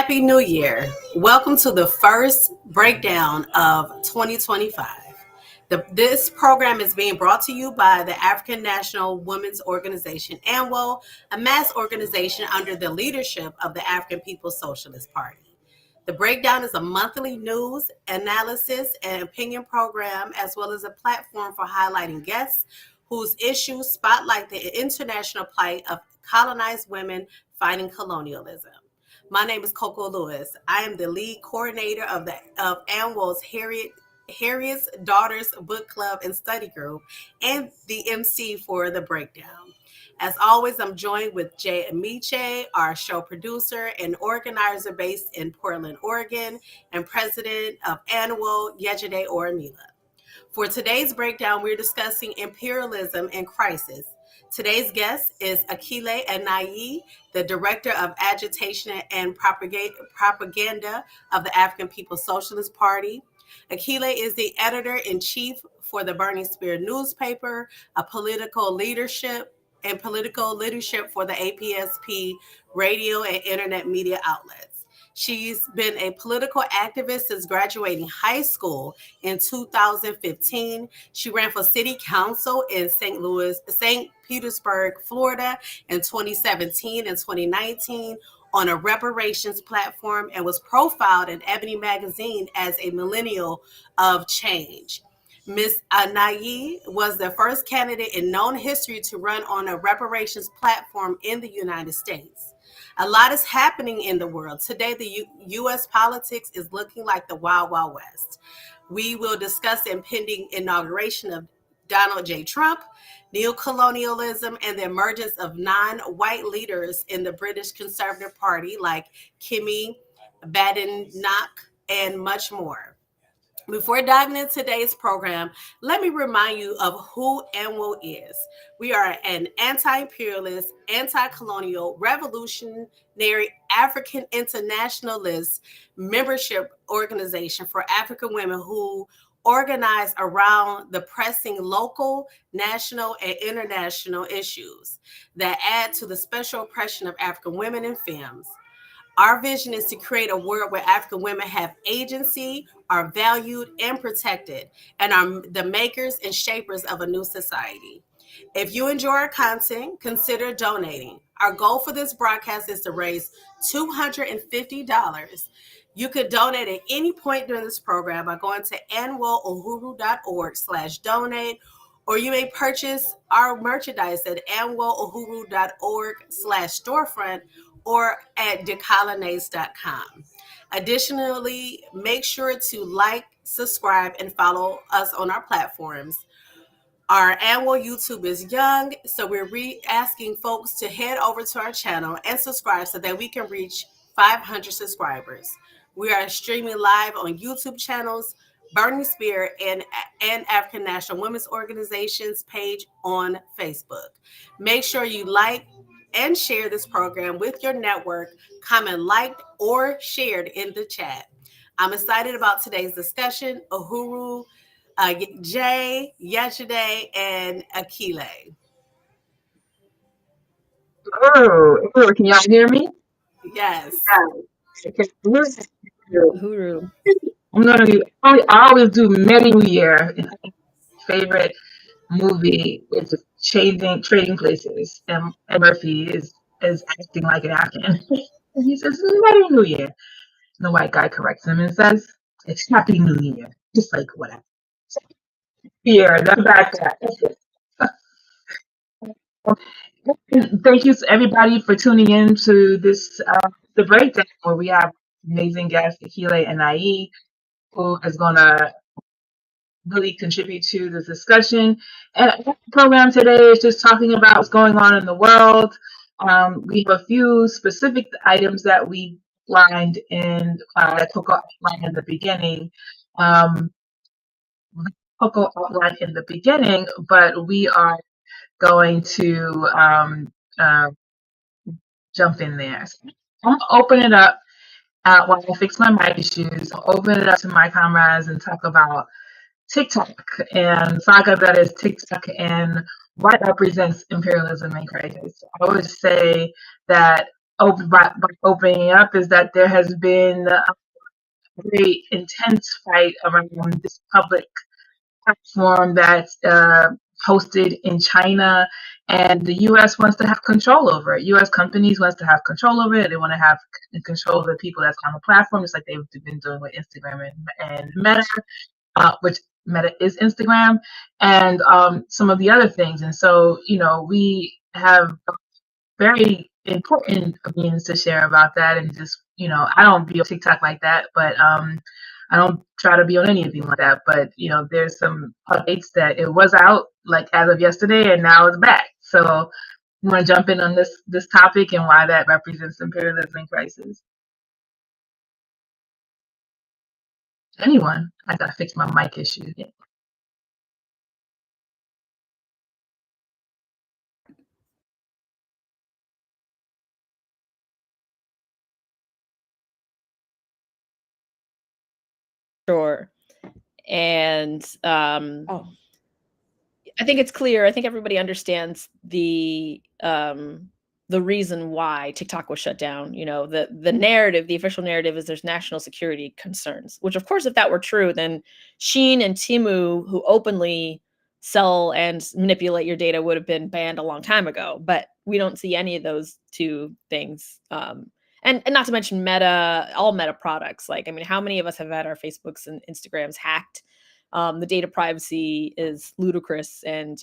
Happy New Year. Welcome to the first breakdown of 2025. This program is being brought to you by the African National Women's Organization, ANWO, a mass organization under the leadership of the African People's Socialist Party. The breakdown is a monthly news, analysis, and opinion program, as well as a platform for highlighting guests whose issues spotlight the international plight of colonized women fighting colonialism. My name is Coco Lewis. I am the lead coordinator of ANWO's Harriet's Daughters Book Club and Study Group and the MC for the breakdown. As always, I'm joined with Jay Amiche, our show producer and organizer based in Portland, Oregon, and president of ANWO, Yejide Oramila. For today's breakdown, we're discussing imperialism and crisis. Today's guest is Akile Anai, the director of Agitation and Propaganda of the African People's Socialist Party. Akile is the editor-in-chief for the Burning Spear newspaper, a political leadership for the APSP radio and internet media outlets. She's been a political activist since graduating high school in 2015. She ran for city council in St. Petersburg, Florida in 2017 and 2019 on a reparations platform and was profiled in Ebony magazine as a millennial of change. Ms. Anai was the first candidate in known history to run on a reparations platform in the United States. A lot is happening in the world. Today, the U.S. politics is looking like the Wild Wild West. We will discuss the impending inauguration of Donald J. Trump, neocolonialism, and the emergence of non-white leaders in the British Conservative Party like Kemi Badenoch and much more. Before diving into today's program, let me remind you of who ANWO is. We are an anti-imperialist, anti-colonial, revolutionary, African internationalist membership organization for African women who organize around the pressing local, national, and international issues that add to the special oppression of African women and femmes. Our vision is to create a world where African women have agency, are valued and protected, and are the makers and shapers of a new society. If you enjoy our content, consider donating. Our goal for this broadcast is to raise $250. You could donate at any point during this program by going to anwoohuru.org/donate, or you may purchase our merchandise at anwoohuru.org/storefront or at decolonize.com. Additionally, make sure to like, subscribe, and follow us on our platforms. Our annual YouTube is young, so we're asking folks to head over to our channel and subscribe so that we can reach 500 subscribers. We are streaming live on YouTube channels, Burning Spear, and African National Women's Organization's page on Facebook. Make sure you like and share this program with your network, comment, liked, or shared in the chat. I'm excited about today's discussion. Uhuru, Jay, Yejide, and Akile. Oh, can y'all hear me? Yes. Okay. Uhuru. I always do Merry New Year. Favorite movie is Trading Places, and Murphy is acting like an African. And he says, Merry New Year. And the white guy corrects him and says, it's Happy New Year. Just like whatever. Yeah, that's that. Thank you to everybody for tuning in to this the breakdown where we have amazing guest Akile Anai, who is going to really contribute to this discussion. And the program today is just talking about what's going on in the world. We have a few specific items that we lined in Coco outlined in the beginning. Coco outlined in the beginning, but we are going to jump in there. So I'm gonna open it up while I fix my mic issues. I'll open it up to my comrades and talk about TikTok and saga that is TikTok and what represents imperialism and crisis. I always say that by opening up is that there has been a very intense fight around this public platform that's hosted in China, and the U.S. wants to have control over it. U.S. companies wants to have control over it. They want to have control of the people that's on the platform, just like they've been doing with Instagram and Meta, which Meta is Instagram, and some of the other things. And so, we have very important opinions to share about that. And just, I don't be on TikTok like that, but I don't try to be on anything like that. But, there's some updates that it was out like as of yesterday and now it's back. So you want to jump in on this topic and why that represents imperialism crisis? Anyone? I gotta fix my mic issue. Yeah. Sure. And Oh, I think it's clear. I think everybody understands the reason why TikTok was shut down. The narrative, the official narrative is there's national security concerns, which of course, if that were true, then Shein and Temu, who openly sell and manipulate your data, would have been banned a long time ago. But we don't see any of those two things. And not to mention Meta, all Meta products. Like, I mean, how many of us have had our Facebooks and Instagrams hacked? The data privacy is ludicrous, and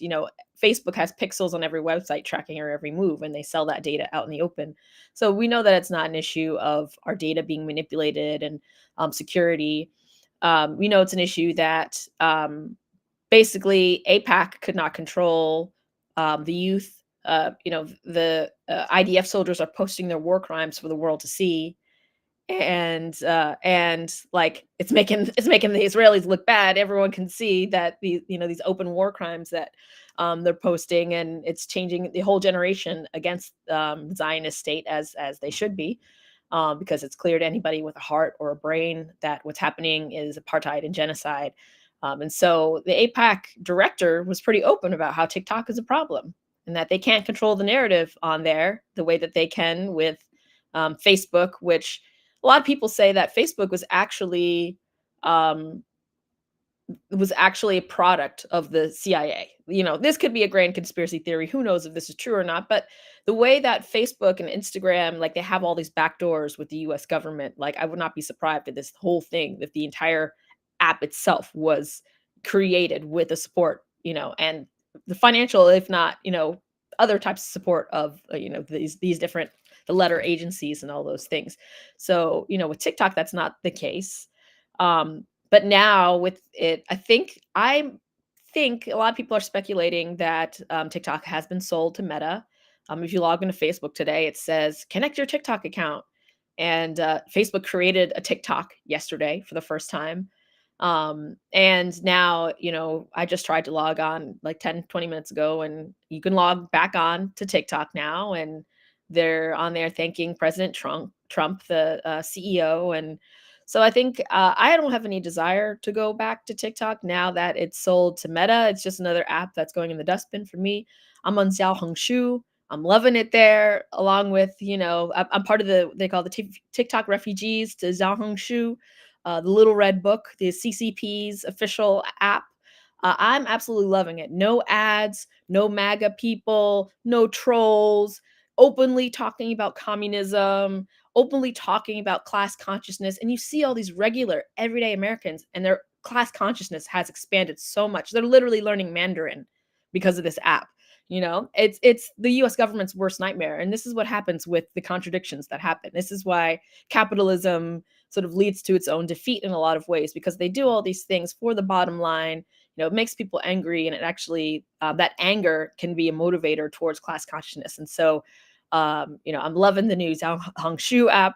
Facebook has pixels on every website tracking our every move, and they sell that data out in the open. So we know that it's not an issue of our data being manipulated and security. We know it's an issue that basically APAC could not control the youth. The IDF soldiers are posting their war crimes for the world to see, and like it's making the Israelis look bad. Everyone can see that these open war crimes that they're posting, and it's changing the whole generation against Zionist state as they should be, because it's clear to anybody with a heart or a brain that what's happening is apartheid and genocide. And so the APAC director was pretty open about how TikTok is a problem and that they can't control the narrative on there the way that they can with Facebook, which a lot of people say that Facebook um, was actually a product of the CIA. This could be a grand conspiracy theory. Who knows if this is true or not? But the way that Facebook and Instagram, like, they have all these backdoors with the US government, like, I would not be surprised at this whole thing, that the entire app itself was created with the support, and the financial, if not, other types of support of, these different, the letter agencies and all those things. So, with TikTok, that's not the case. But now with it, I think a lot of people are speculating that TikTok has been sold to Meta. If you log into Facebook today, it says connect your TikTok account, and Facebook created a TikTok yesterday for the first time. And now, I just tried to log on like 10-20 minutes ago, and you can log back on to TikTok now, and they're on there thanking President Trump, the CEO. And so I think I don't have any desire to go back to TikTok now that it's sold to Meta. It's just another app that's going in the dustbin for me. I'm on Xiaohongshu. I'm loving it there, along with, I'm part of they call the TikTok refugees to Xiaohongshu, the Little Red Book, the CCP's official app. I'm absolutely loving it. No ads, no MAGA people, no trolls, openly talking about communism, openly talking about class consciousness. And you see all these regular, everyday Americans, and their class consciousness has expanded so much. They're literally learning Mandarin because of this app. It's the US government's worst nightmare. And this is what happens with the contradictions that happen. This is why capitalism sort of leads to its own defeat in a lot of ways, because they do all these things for the bottom line. It makes people angry, and it actually, that anger can be a motivator towards class consciousness. And so, I'm loving the new Zhang Shu app.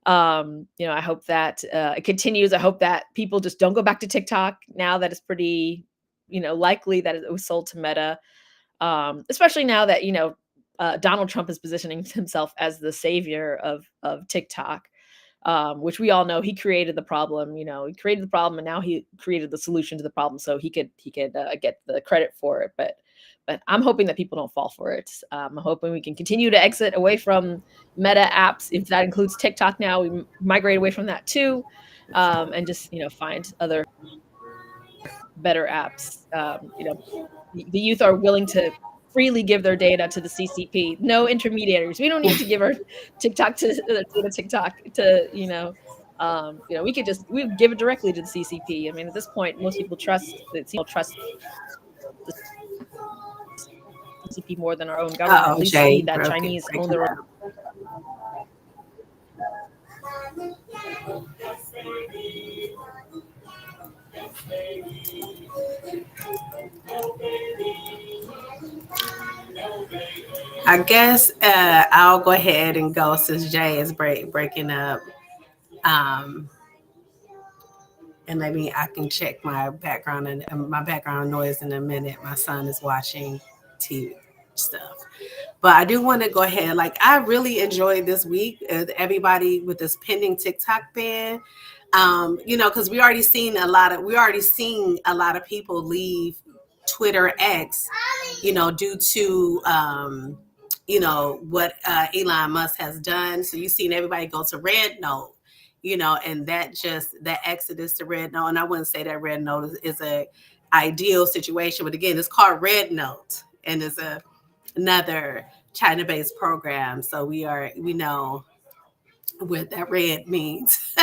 I hope that it continues. I hope that people just don't go back to TikTok now that it's pretty, likely that it was sold to Meta. Especially now that Donald Trump is positioning himself as the savior of TikTok, which we all know he created the problem. He created the problem, and now he created the solution to the problem, so he could get the credit for it. But I'm hoping that people don't fall for it. I'm hoping we can continue to exit away from meta apps. If that includes TikTok now, we migrate away from that too, and just find other better apps. The youth are willing to freely give their data to the CCP. No intermediaries. We don't need to give our TikTok to data TikTok to we give it directly to the CCP. I mean, at this point, most people trust the CCP more than our own government. At Uh-oh, least see Jay that broke it, Chinese own breaking their own. up. I guess I'll go ahead and go since Jay is breaking up. Um, and maybe I can check my background and my background noise in a minute. My son is watching TV stuff. But I do want to go ahead. Like, I really enjoyed this week. Everybody with this pending TikTok ban. Because we already seen a lot of people leave Twitter X, due to what Elon Musk has done. So you've seen everybody go to Red Note, and that exodus to Red Note. And I wouldn't say that Red Note is a ideal situation, but again, it's called Red Note, and it's another China-based program. So we know what that red means.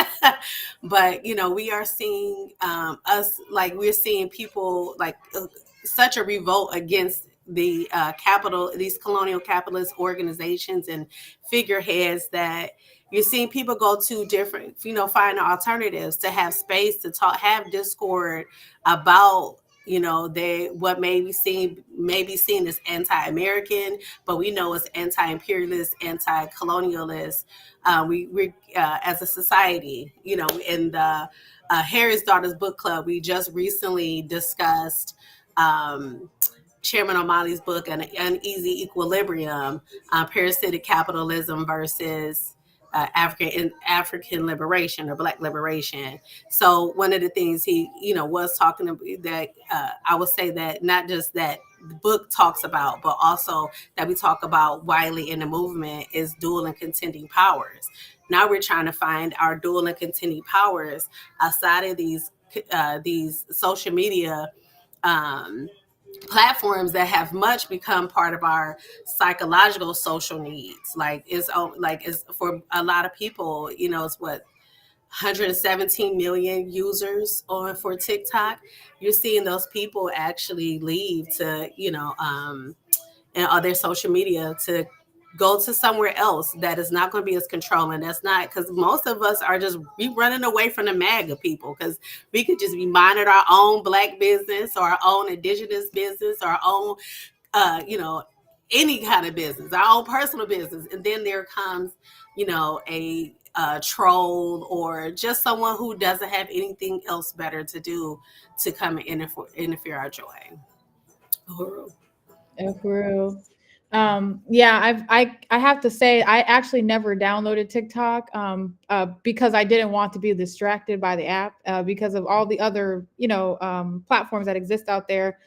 But we are seeing we're seeing people such a revolt against the these colonial capitalist organizations and figureheads, that you're seeing people go to different, find alternatives to have space to talk, have discord about they what may be seen as anti-American, but we know it's anti-imperialist, anti-colonialist. We as a society, in the Harry's Daughters Book Club, we just recently discussed Chairman O'Malley's book, An Uneasy Equilibrium, Parasitic Capitalism versus African liberation or Black liberation. So one of the things he, was talking about, that I would say that not just that the book talks about, but also that we talk about widely in the movement, is dual and contending powers. Now we're trying to find our dual and contending powers outside of these social media platforms that have much become part of our psychological social needs. It's for a lot of people, it's what 117 million users for TikTok. You're seeing those people actually leave to and other social media to go to somewhere else that is not going to be as controlling. That's not, because most of us are just running away from the MAGA people, because we could just be minding our own Black business or our own indigenous business or our own any kind of business, our own personal business. And then there comes a troll or just someone who doesn't have anything else better to do to come and interfere our joy. Uhuru. Yeah, I have to say, I actually never downloaded TikTok because I didn't want to be distracted by the app because of all the other platforms that exist out there.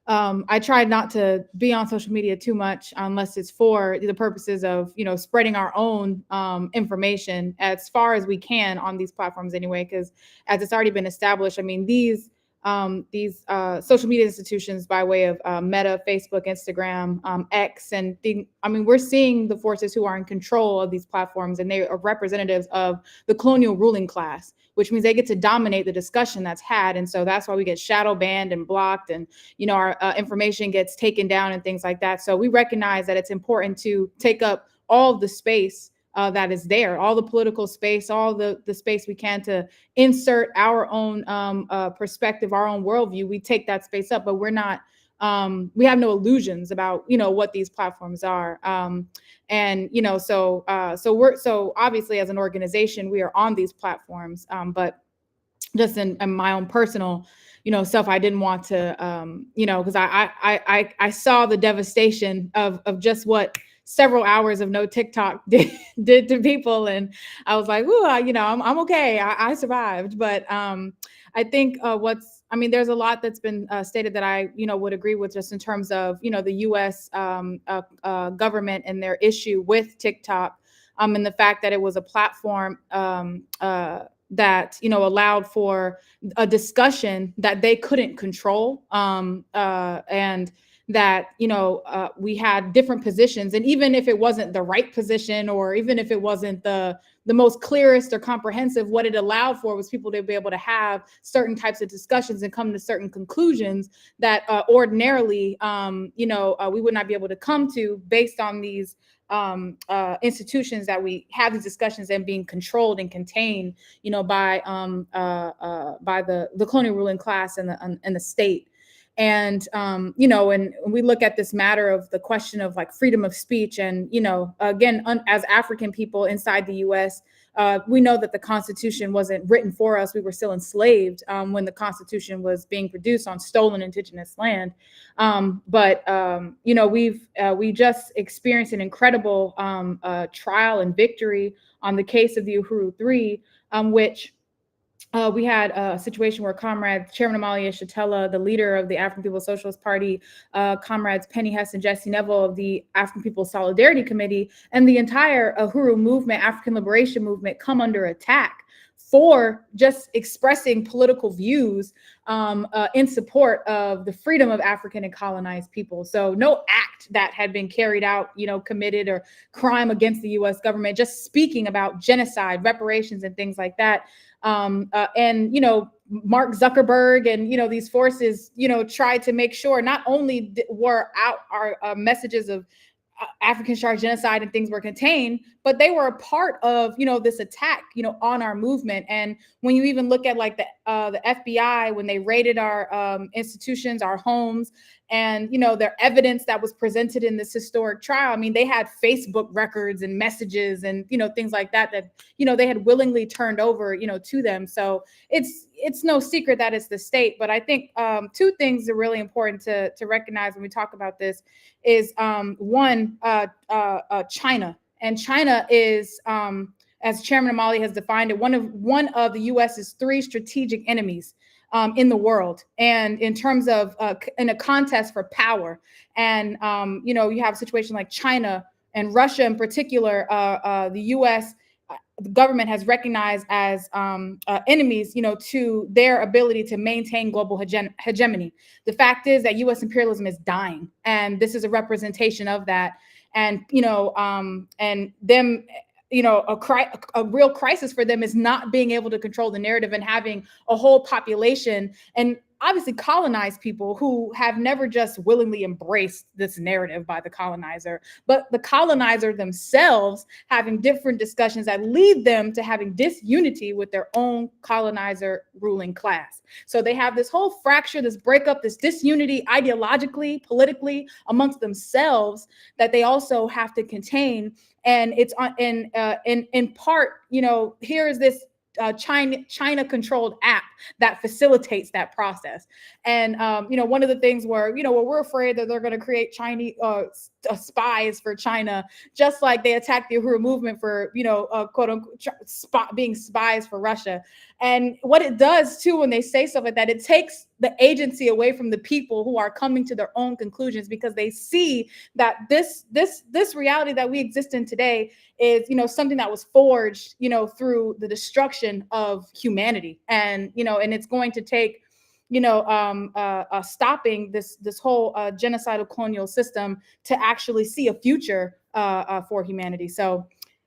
I tried not to be on social media too much unless it's for the purposes of spreading our own information as far as we can on these platforms anyway, because as it's already been established, I mean, these social media institutions by way of Meta, Facebook, Instagram, X, and we're seeing the forces who are in control of these platforms, and they are representatives of the colonial ruling class, which means they get to dominate the discussion that's had. And so that's why we get shadow banned and blocked, and our information gets taken down and things like that. So we recognize that it's important to take up all of the space that is there, all the political space, all the space we can to insert our own perspective, our own worldview. We take that space up, but we're not, we have no illusions about, what these platforms are. So obviously as an organization, we are on these platforms, but just in my own personal, self, I didn't want to, because I saw the devastation of just what several hours of no TikTok did to people, and I was like, "Ooh, I'm okay. I survived." But I think what's I mean, there's a lot that's been stated that I, would agree with, just in terms of, the U.S. Government and their issue with TikTok, and the fact that it was a platform that, allowed for a discussion that they couldn't control, and that, we had different positions, and even if it wasn't the right position, or even if it wasn't the most clearest or comprehensive, what it allowed for was people to be able to have certain types of discussions and come to certain conclusions that ordinarily, we would not be able to come to, based on these institutions that we have these discussions and being controlled and contained, by the colonial ruling class and the state. And and we look at this matter of the question of like freedom of speech, and again, as African people inside the U.S., we know that the Constitution wasn't written for us. We were still enslaved when the Constitution was being produced on stolen indigenous land. But we just experienced an incredible trial and victory on the case of the Uhuru Three, which we had a situation where Comrade Chairman Amalia Shatella, the leader of the African People's Socialist Party, Comrades Penny Hess and Jesse Neville of the African People's Solidarity Committee, and the entire Uhuru movement, African liberation movement, come under attack for just expressing political views in support of the freedom of African and colonized people. So no act that had been carried out, committed, or crime against the U.S. government, just speaking about genocide, reparations, and things like that. And Mark Zuckerberg and these forces tried to make sure not only were out our messages of African shark genocide and things were contained, but they were a part of this attack on our movement. And when you even look at like the FBI, when they raided our institutions, our homes, and their evidence that was presented in this historic trial, I mean, they had Facebook records and messages and things like that they had willingly turned over to them. So it's no secret that it's the state. But I think two things are really important to recognize when we talk about this is one, China. And China is, as Chairman Amali has defined it, one of the U.S.'s three strategic enemies in the world, and in terms of in a contest for power. And you have a situation like China and Russia in particular, the U.S. government has recognized as enemies, to their ability to maintain global hegemony. The fact is that U.S. imperialism is dying, and this is a representation of that. And and them, a real crisis for them is not being able to control the narrative and having a whole population, and obviously colonized people, who have never just willingly embraced this narrative by the colonizer, but the colonizer themselves having different discussions that lead them to having disunity with their own colonizer ruling class. So they have this whole fracture, this breakup, this disunity ideologically, politically amongst themselves that they also have to contain. And it's in part, here is this China controlled app that facilitates that process. And one of the things where we're afraid that they're going to create Chinese spies for China, just like they attacked the Uhuru movement for quote unquote being spies for Russia. And what it does too, when they say stuff like that, it takes the agency away from the people who are coming to their own conclusions, because they see that this reality that we exist in today is something that was forged through the destruction of humanity. And and it's going to take stopping this whole genocidal colonial system to actually see a future for humanity. So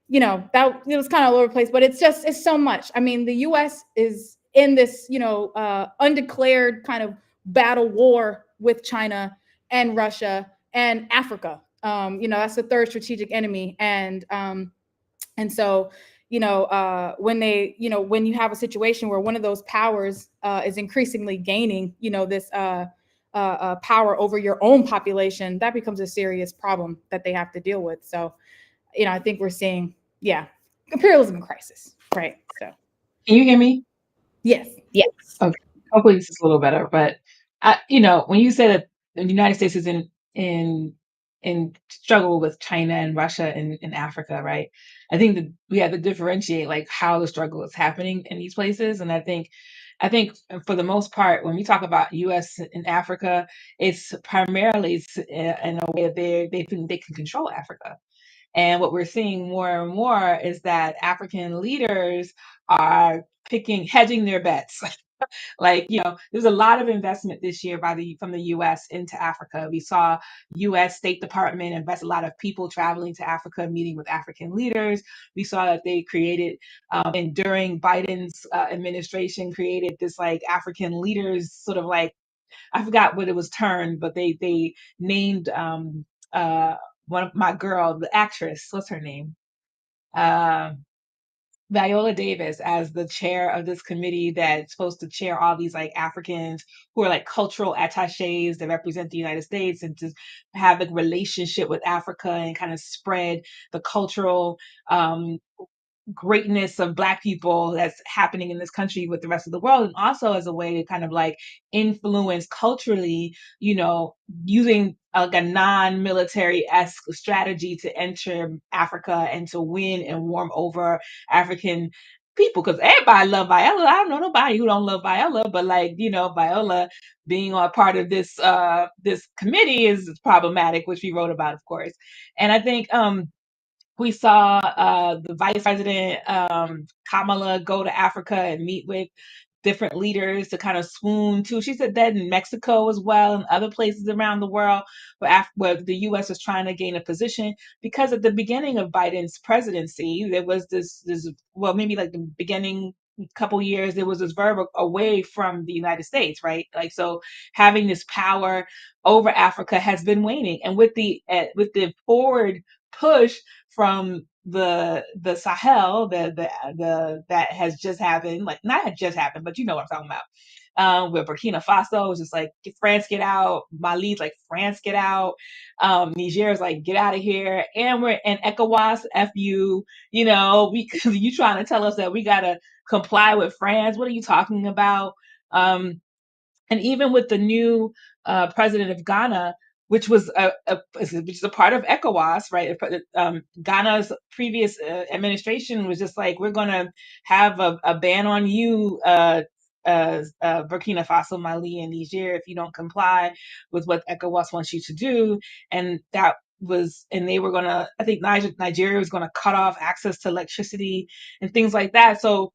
that it was kind of all over the place, but it's so much. I mean, the U.S. is in this undeclared kind of battle war with China and Russia and Africa. That's the third strategic enemy. And so when when you have a situation where one of those powers is increasingly gaining this power over your own population, that becomes a serious problem that they have to deal with. So I think we're seeing imperialism crisis, right? So Can you hear me? yes. Okay. Hopefully this is a little better. But when you say that the United States is in struggle with China and Russia and Africa, right? I think that we have to differentiate like how the struggle is happening in these places. And I think I think for the most part, when we talk about U.S. in Africa, it's primarily in a way that they think they can control Africa. And what we're seeing more and more is that African leaders are hedging their bets. Like, there's a lot of investment this year from the U.S. into Africa. We saw U.S. State Department invest a lot of people traveling to Africa, meeting with African leaders. We saw that they created, and during Biden's administration, created this like African leaders sort of like, I forgot what it was termed, but they named one of my girl, the actress, what's her name? Viola Davis as the chair of this committee that's supposed to chair all these like Africans who are like cultural attaches that represent the United States and to have a relationship with Africa and kind of spread the cultural greatness of Black people that's happening in this country with the rest of the world, and also as a way to kind of like influence culturally, using like a non-military-esque strategy to enter Africa and to win and warm over African people, because everybody love Viola. I don't know nobody who don't love Viola, but like, Viola being a part of this this committee is problematic, which we wrote about, of course. And I think we saw the vice president, Kamala, go to Africa and meet with different leaders to kind of swoon to. She said that in Mexico as well and other places around the world where the U.S. is trying to gain a position. Because at the beginning of Biden's presidency, there was this well, maybe like the beginning couple years, there was this verb away from the United States, right? Like, so having this power over Africa has been waning. And with the forward push from the Sahel, the that has just happened, like not had just happened, but you know what I'm talking about. With Burkina Faso, it's just like France get out, Mali's like France get out, Niger is like get out of here, and we're in ECOWAS, FU, you trying to tell us that we gotta comply with France? What are you talking about? And even with the new president of Ghana, which was which is a part of ECOWAS, right? Ghana's previous administration was just like, we're going to have a ban on you, Burkina Faso, Mali, and Niger, if you don't comply with what ECOWAS wants you to do. And they were going to, I think Nigeria was going to cut off access to electricity and things like that. So,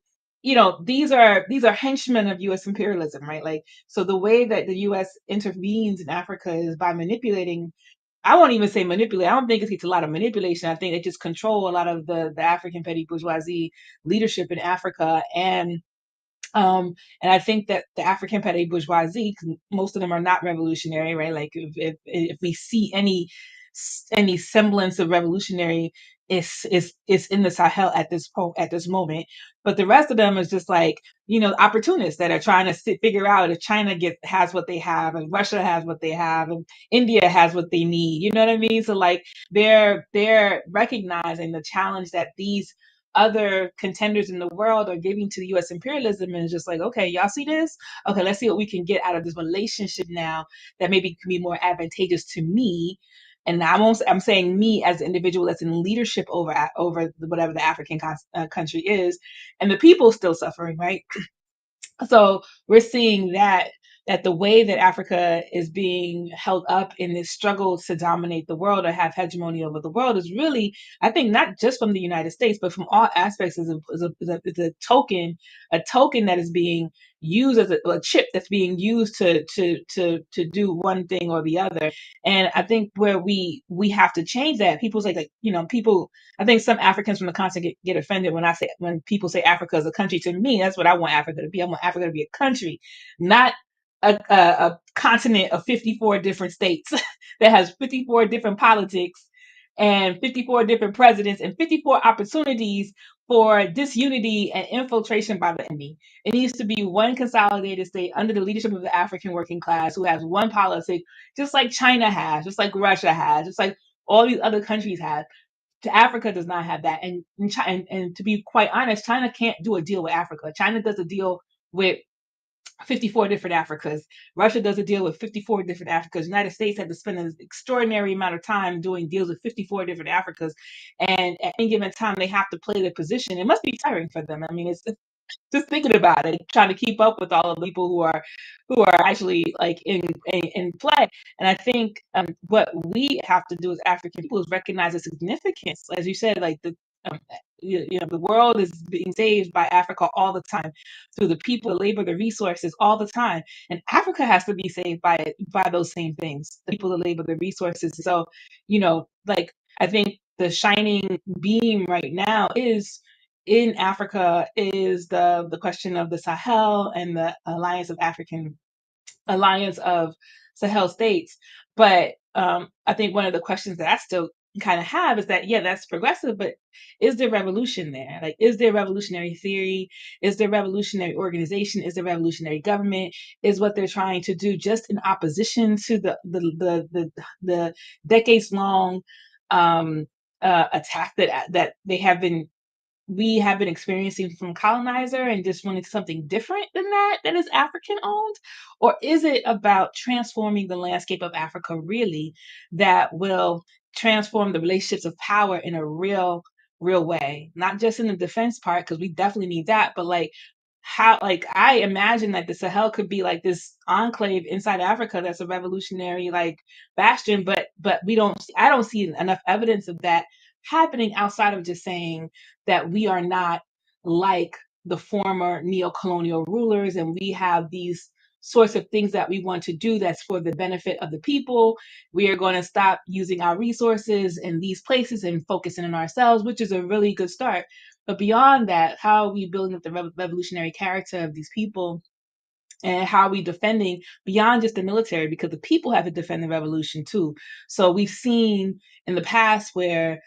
these are henchmen of U.S. imperialism, right? Like, so the way that the U.S. intervenes in Africa is by manipulating. I won't even say manipulate. I don't think it's a lot of manipulation. I think they just control a lot of the African petty bourgeoisie leadership in Africa. And I think that the African petty bourgeoisie, most of them are not revolutionary, right? Like if we see any semblance of revolutionary, is in the Sahel at this moment. But the rest of them is just like, opportunists that are trying to figure out if China has what they have, and Russia has what they have, and India has what they need. You know what I mean? So like they're recognizing the challenge that these other contenders in the world are giving to the U.S. imperialism, and it's just like, okay, y'all see this? Okay, let's see what we can get out of this relationship now that maybe can be more advantageous to me. And I'm saying me as an individual that's in leadership over whatever the African country is, and the people still suffering, right? So we're seeing that the way that Africa is being held up in this struggle to dominate the world or have hegemony over the world is really, I think, not just from the United States, but from all aspects, is a token that is being used as a chip that's being used to do one thing or the other. And I think where we have to change that. People say, like, people. I think some Africans from the continent get offended when people say Africa is a country. To me, that's what I want Africa to be. I want Africa to be a country, not a continent of 54 different states that has 54 different politics and 54 different presidents and 54 opportunities for disunity and infiltration by the enemy. It needs to be one consolidated state under the leadership of the African working class who has one policy, just like China has, just like Russia has, just like all these other countries have. Africa does not have that. And to be quite honest, China can't do a deal with Africa. China does a deal with 54 different Africas. Russia does a deal with 54 different Africas. United States had to spend an extraordinary amount of time doing deals with 54 different Africas. And at any given time, they have to play their position. It must be tiring for them. I mean, just thinking about it, trying to keep up with all of the people who are actually like in play. And I think what we have to do as African people is recognize the significance, as you said, like um, the world is being saved by Africa all the time, through the people, the labor, the resources, all the time. And Africa has to be saved by those same things, the people, the labor, the resources. So, like, I think the shining beam right now is in Africa is the question of the Sahel and the alliance of Sahel states. But I think one of the questions that I still kind of have is that, yeah, that's progressive, but is there revolution there? Like, is there revolutionary theory? Is there revolutionary organization? Is there revolutionary government? Is what they're trying to do just in opposition to the decades long attack that we have been experiencing from colonizer, and just wanting something different than that is African owned? Or is it about transforming the landscape of Africa really, that will transform the relationships of power in a real way? Not just in the defense part, because we definitely need that, but like how, like, I imagine that the Sahel could be like this enclave inside Africa that's a revolutionary like bastion, but I don't see enough evidence of that happening, outside of just saying that we are not like the former neo-colonial rulers, and we have these sorts of things that we want to do that's for the benefit of the people. We are going to stop using our resources in these places and focusing on ourselves, which is a really good start. But beyond that, how are we building up the revolutionary character of these people? And how are we defending beyond just the military? Because the people have to defend the revolution too. So we've seen in the past where,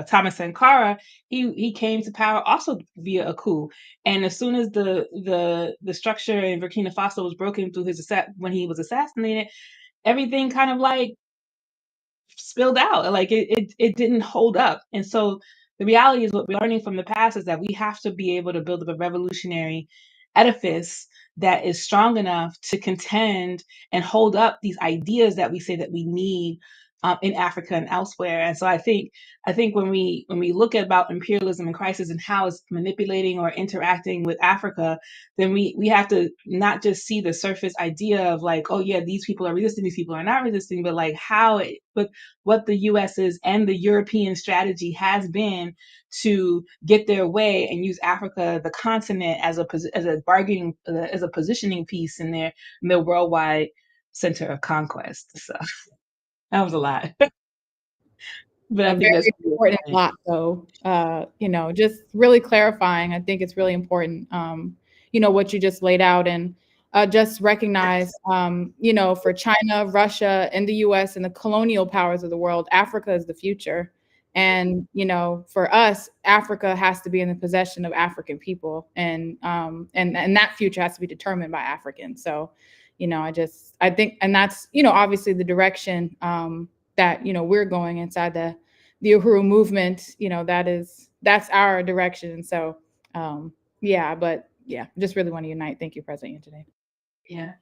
Thomas Sankara, he came to power also via a coup. And as soon as the structure in Burkina Faso was broken through when he was assassinated, everything kind of like spilled out. Like it didn't hold up. And so the reality is, what we're learning from the past is that we have to be able to build up a revolutionary edifice that is strong enough to contend and hold up these ideas that we say that we need in Africa and elsewhere. And so I think when we look at about imperialism and crisis and how it's manipulating or interacting with Africa, then we have to not just see the surface idea of like, oh yeah, these people are resisting, these people are not resisting, but like what the US's and the European strategy has been to get their way and use Africa, the continent, as a positioning piece in their worldwide center of conquest. So that was a lot. But I A think that's very important lot, though. Just really clarifying. I think it's really important. What you just laid out, and just recognize, for China, Russia, and the U.S. and the colonial powers of the world, Africa is the future. And for us, Africa has to be in the possession of African people, and that future has to be determined by Africans. So, I think, and that's obviously the direction that we're going inside the Uhuru movement. That's our direction. So just really want to unite. Thank you, President, today. Yeah,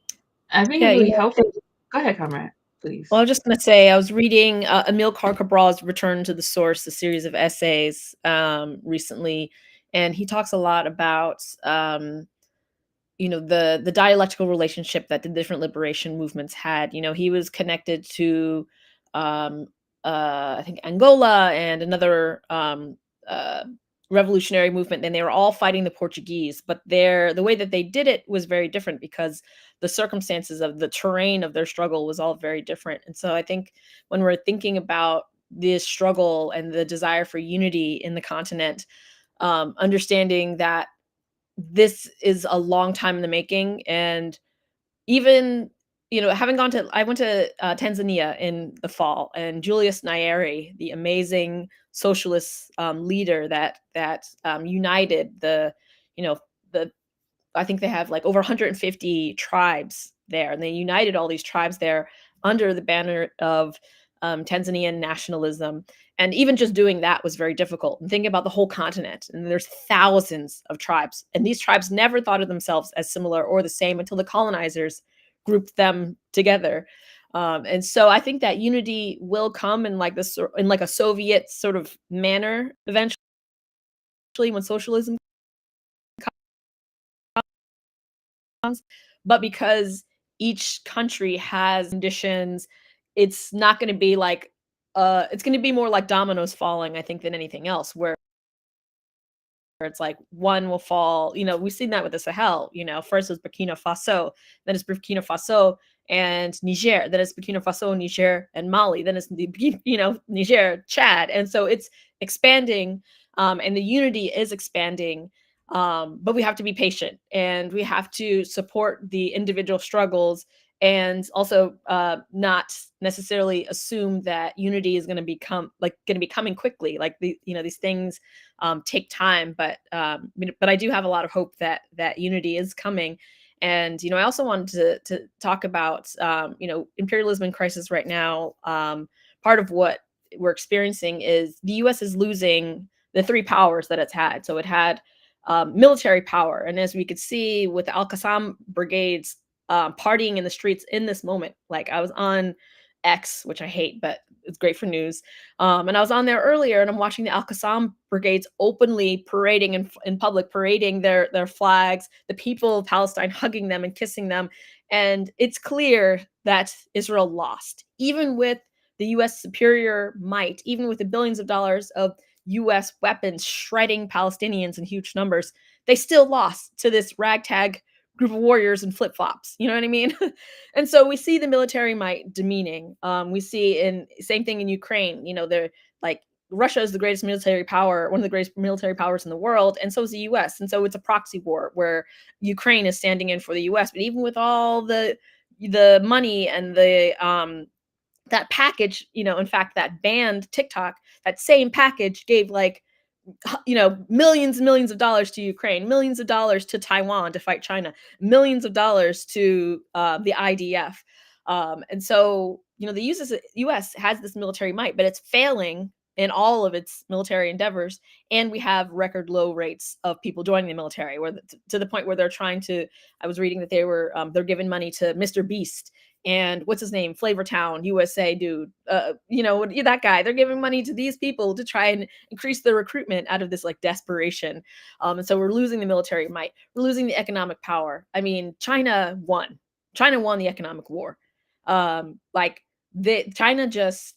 I think it's really helpful. Go ahead, comrade, please. Well, I was just going to say, I was reading Amilcar Cabral's Return to the Source, a series of essays recently, and he talks a lot about the dialectical relationship that the different liberation movements had. He was connected to I think Angola and another revolutionary movement, and they were all fighting the Portuguese, but the way that they did it was very different, because the circumstances of the terrain of their struggle was all very different. And so I think when we're thinking about this struggle and the desire for unity in the continent, understanding that this is a long time in the making. And even I went to Tanzania in the fall, and Julius Nyerere, the amazing socialist leader that united I think they have like over 150 tribes there, and they united all these tribes there under the banner of Tanzanian nationalism. And even just doing that was very difficult. And thinking about the whole continent, and there's thousands of tribes, and these tribes never thought of themselves as similar or the same until the colonizers grouped them together. And so I think that unity will come in like this, in like a Soviet sort of manner eventually, when socialism comes. But because each country has conditions, it's not going to be like it's going to be more like dominoes falling, I think, than anything else, where it's like one will fall. We've seen that with the Sahel. First it was Burkina Faso, then it's Burkina Faso and Niger, then it's Burkina Faso, Niger, and Mali, then it's Niger, Chad, and so it's expanding, and the unity is expanding. But we have to be patient, and we have to support the individual struggles, and also not necessarily assume that unity is going to be coming quickly. Like these things take time, but I do have a lot of hope that unity is coming. And I also wanted to talk about imperialism in crisis right now. Part of what we're experiencing is the U.S. is losing the three powers that it's had. So it had military power, and as we could see with the Al-Qassam brigades partying in the streets in this moment. Like, I was on X, which I hate, but it's great for news. And I was on there earlier, and I'm watching the Al-Qassam brigades openly parading in public, parading their flags, the people of Palestine hugging them and kissing them. And it's clear that Israel lost, even with the U.S. superior might, even with the billions of dollars of U.S. weapons shredding Palestinians in huge numbers. They still lost to this ragtag group of warriors in flip-flops. You know what I mean? And so we see the military might demeaning. We see same thing in Ukraine. They're like, Russia is the greatest military power, one of the greatest military powers in the world, and so is the U.S. And so it's a proxy war where Ukraine is standing in for the U.S. But even with all the money and the that package, in fact, that banned TikTok, that same package gave like millions and millions of dollars to Ukraine, millions of dollars to Taiwan to fight China, millions of dollars to the IDF. And so, the U.S. has this military might, but it's failing in all of its military endeavors. And we have record low rates of people joining the military, where to the point where they're trying to, I was reading that they're giving money to Mr. Beast and what's his name, Flavortown USA dude, that guy. They're giving money to these people to try and increase their recruitment out of this like desperation. And so we're losing the military might, we're losing the economic power. I mean, China won the economic war. China just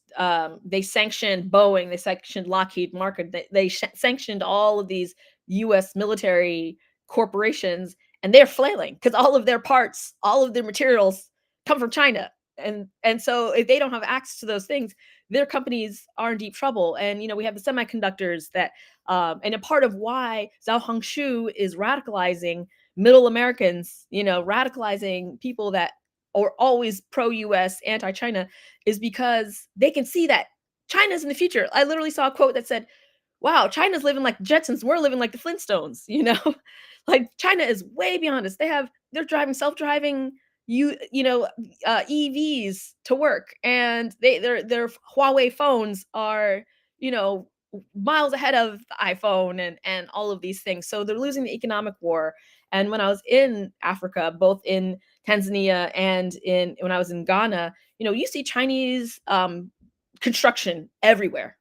they sanctioned Boeing, they sanctioned Lockheed Martin, they sanctioned all of these U.S. military corporations, and they're flailing because all of their parts, all of their materials come from China. And so if they don't have access to those things, their companies are in deep trouble. And we have the semiconductors that and a part of why Zhao Hongshu is radicalizing middle Americans, radicalizing people that are always pro-US, anti-China, is because they can see that China's in the future. I literally saw a quote that said, wow, China's living like the Jetsons, we're living like the Flintstones. Like, China is way beyond us. They're driving self-driving EVs to work, and their Huawei phones are miles ahead of the iPhone and all of these things. So they're losing the economic war. And when I was in Africa, both in Tanzania and when I was in Ghana, you see Chinese construction everywhere.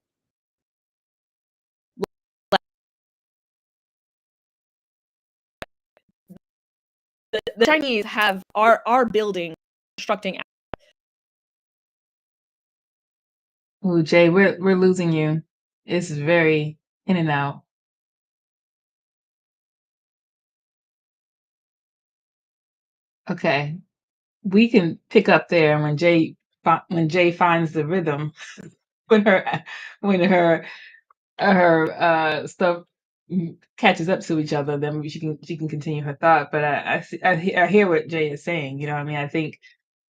The Chinese are building, constructing. Ooh, Jay, we're losing you. It's very in and out. Okay, we can pick up there when Jay finds the rhythm, when her stuff catches up to each other, then she can continue her thought. But I hear what Jay is saying. I mean, I think,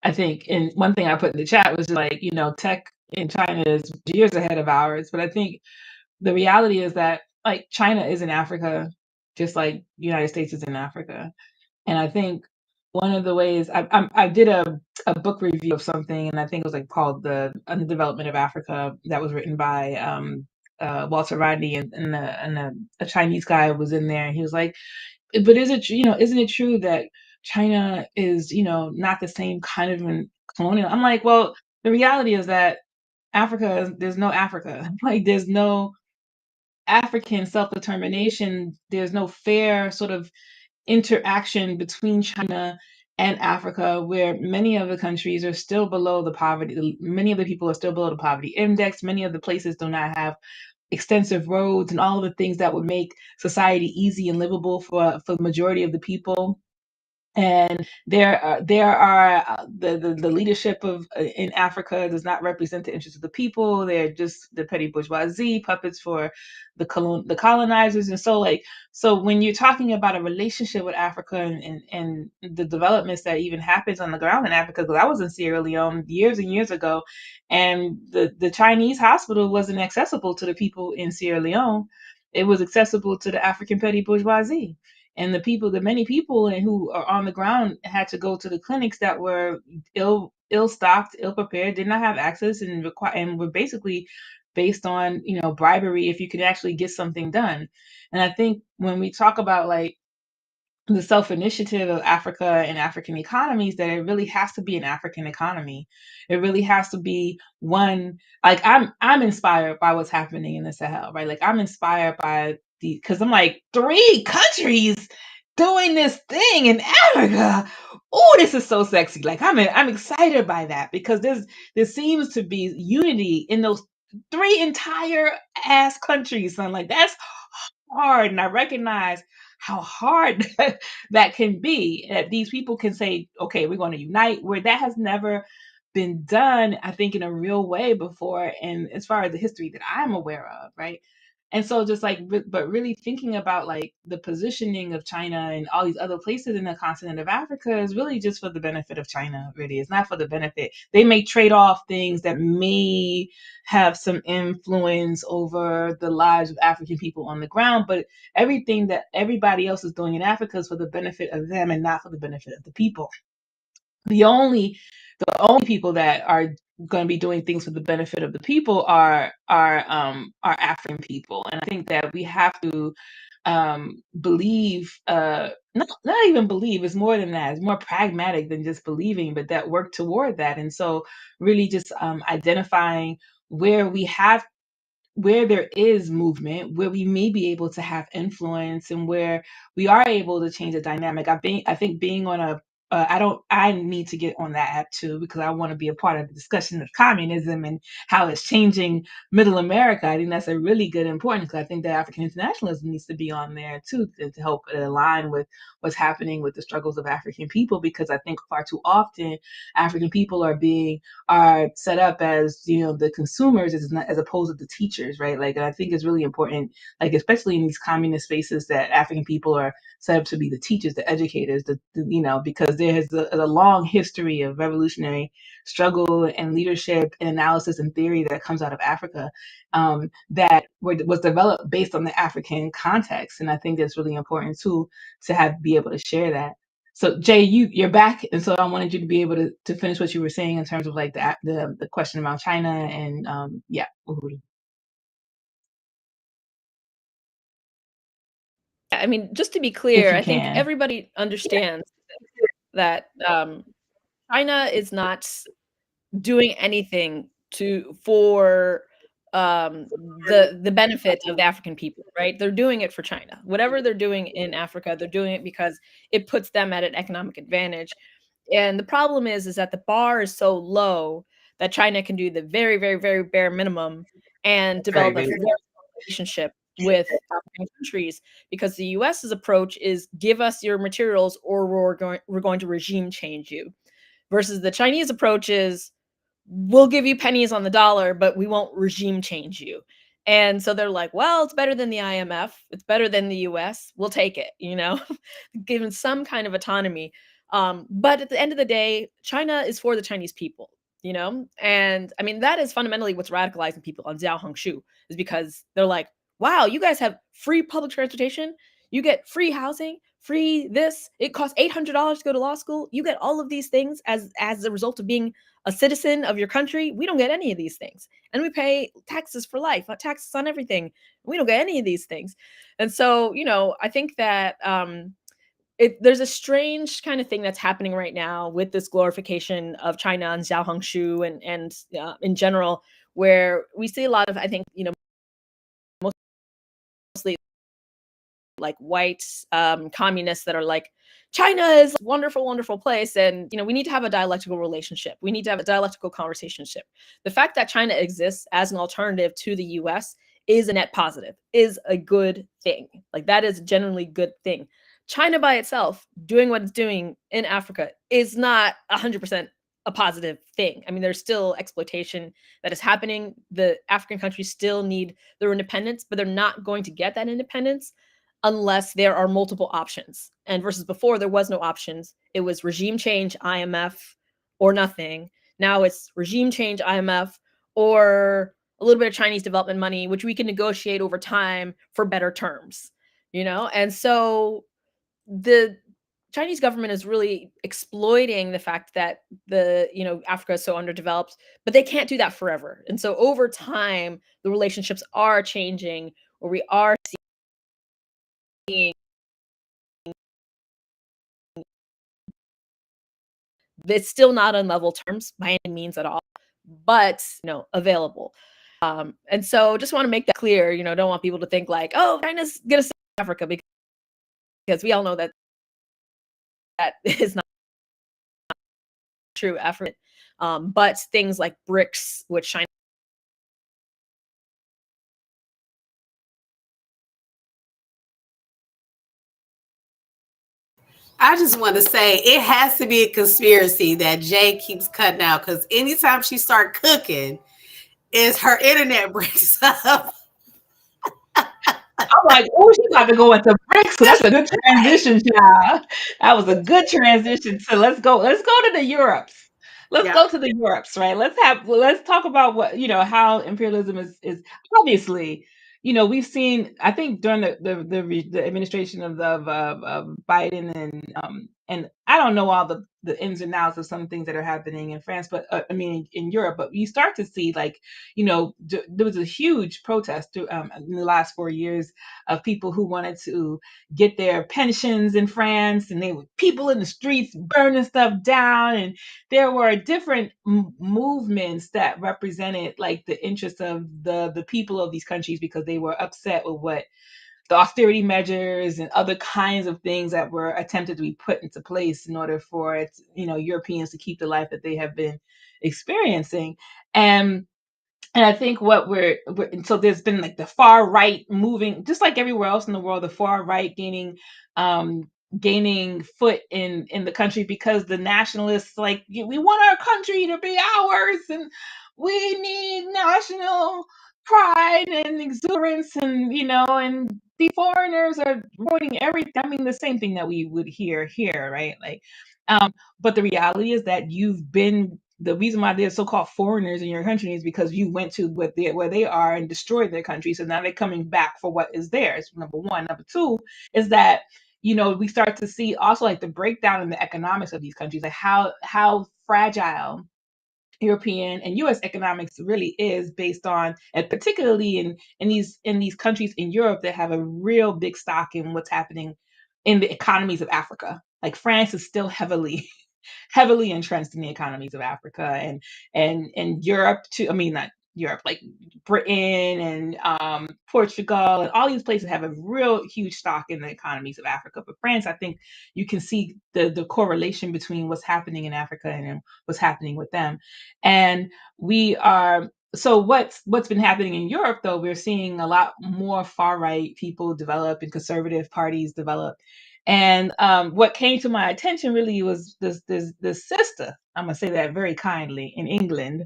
and one thing I put in the chat was just like, tech in China is years ahead of ours. But I think the reality is that, like, China is in Africa, just like the United States is in Africa. And I think one of the ways I did a book review of something, and I think it was like called The Underdevelopment of Africa, that was written by Walter Rodney, and a Chinese guy was in there, and he was like, but isn't it true that China is, not the same kind of colonial. I'm like, well, the reality is that there's no Africa. Like, there's no African self-determination. There's no fair sort of interaction between China and Africa, where many of the countries are still below the poverty. Many of the people are still below the poverty index. Many of the places do not have extensive roads and all of the things that would make society easy and livable for the majority of the people. And the leadership of in Africa does not represent the interests of the people. They're just the petty bourgeoisie puppets for the colonizers. And so when you're talking about a relationship with Africa and the developments that even happens on the ground in Africa, because I was in Sierra Leone years and years ago, and the Chinese hospital wasn't accessible to the people in Sierra Leone. It was accessible to the African petty bourgeoisie. And the many people who are on the ground had to go to the clinics that were ill stocked, ill prepared, did not have access, and were basically based on bribery if you could actually get something done. And I think when we talk about like the self-initiative of Africa and African economies, that it really has to be an African economy. It really has to be one. Like, I'm inspired by what's happening in the Sahel, right? Like, I'm inspired by because I'm like, 3 countries doing this thing in Africa. Oh, this is so sexy. Like, I'm excited by that, because there seems to be unity in those 3 entire ass countries. So I'm like, that's hard. And I recognize how hard that can be, that these people can say, okay, we're going to unite, where that has never been done, I think, in a real way before. And as far as the history that I'm aware of, right? And so just like, but really thinking about like the positioning of China and all these other places in the continent of Africa is really just for the benefit of China. Really, it's not for the benefit. They may trade off things that may have some influence over the lives of African people on the ground, but everything that everybody else is doing in Africa is for the benefit of them and not for the benefit of the people. The only people that are going to be doing things for the benefit of the people are African people. And I think that we have to believe, not even believe, it's more than that. It's more pragmatic than just believing, but that work toward that. And so really just identifying where there is movement, where we may be able to have influence, and where we are able to change the dynamic. I think being on I need to get on that app too, because I want to be a part of the discussion of communism and how it's changing Middle America. I think that's a really good important, because I think that African internationalism needs to be on there too, to help align with what's happening with the struggles of African people, because I think far too often African people are set up as the consumers as opposed to the teachers, right? Like, I think it's really important, like especially in these communist spaces, that African people are set up to be the teachers, the educators, because there is a long history of revolutionary struggle and leadership and analysis and theory that comes out of Africa, that was developed based on the African context. And I think it's really important too to be able to share that. So Jay, you're back, and so I wanted you to be able to finish what you were saying in terms of like the question about China and yeah. I mean, just to be If clear, you I think can. everybody understands that China is not doing anything for the benefit of the African people, right? They're doing it for China. Whatever they're doing in Africa, they're doing it because it puts them at an economic advantage. And the problem is that the bar is so low that China can do the very, very, very bare minimum and develop a very relationship with African countries, because the US's approach is give us your materials or we're going to regime change you, versus the Chinese approach is we'll give you pennies on the dollar, but we won't regime change you. And so they're like, well, it's better than the IMF. It's better than the US. We'll take it, given some kind of autonomy. But at the end of the day, China is for the Chinese people, And I mean, that is fundamentally what's radicalizing people on Xiao Hongshu, is because they're like, wow, you guys have free public transportation. You get free housing, free this. It costs $800 to go to law school. You get all of these things as a result of being a citizen of your country. We don't get any of these things. And we pay taxes for life, taxes on everything. We don't get any of these things. And so, I think that there's a strange kind of thing that's happening right now with this glorification of China and Xiaohongshu and in general, where we see a lot of, I think, mostly like white communists that are like, China is a wonderful, wonderful place, and we need to have a dialectical relationship. We need to have a dialectical conversationship. The fact that China exists as an alternative to the U.S. is a net positive, is a good thing. Like, that is a genuinely good thing. China by itself, doing what it's doing in Africa, is not 100% a positive thing. I mean, there's still exploitation that is happening. The African countries still need their independence, but they're not going to get that independence unless there are multiple options. And versus before, there was no options. It was regime change, IMF, or nothing. Now it's regime change, IMF, or a little bit of Chinese development money, which we can negotiate over time for better terms, And so the Chinese government is really exploiting the fact that Africa is so underdeveloped, but they can't do that forever. And so over time, the relationships are changing, where we are seeing it's still not on level terms by any means at all, but available. And so just want to make that clear. Don't want people to think like, oh, China's gonna save Africa, because we all know that is not true. Africa, but things like BRICS, which China. I just want to say it has to be a conspiracy that Jay keeps cutting out, because anytime she start cooking, is her internet breaks up. I'm like, oh, she's about to go into BRICS. So that's a good transition, child. That was a good transition. So let's go to the Europes. Let's go to the Europes, right? Let's talk about what, how imperialism is obviously, we've seen, I think during the administration of Biden, and I don't know all the ins and outs of some things that are happening in France, but in Europe, but you start to see, like, there was a huge protest in the last 4 years of people who wanted to get their pensions in France, and they were people in the streets burning stuff down, and there were different movements that represented like the interests of the people of these countries, because they were upset with what the austerity measures and other kinds of things that were attempted to be put into place in order for Europeans to keep the life that they have been experiencing. And I think so there's been like the far right moving, just like everywhere else in the world, the far right gaining foot in the country, because the nationalists, like, we want our country to be ours, and we need national pride and exuberance, and and the foreigners are ruining everything. I mean, the same thing that we would hear here, right? Like, but the reality is that the reason why they're so-called foreigners in your country is because you went to where they are and destroyed their country. So now they're coming back for what is theirs. Number one. Number two is that, we start to see also like the breakdown in the economics of these countries, like how fragile European and U.S. economics really is, based on, and particularly in these countries in Europe that have a real big stock in what's happening in the economies of Africa. Like, France is still heavily entrenched in the economies of Africa, and Europe too. I mean, not Europe, like Britain and Portugal, and all these places have a real huge stock in the economies of Africa. But France, I think you can see the correlation between what's happening in Africa and what's happening with them. And we are so what's been happening in Europe, though, we're seeing a lot more far right people develop and conservative parties develop. And what came to my attention really was this sister, I'm gonna say that very kindly, in England,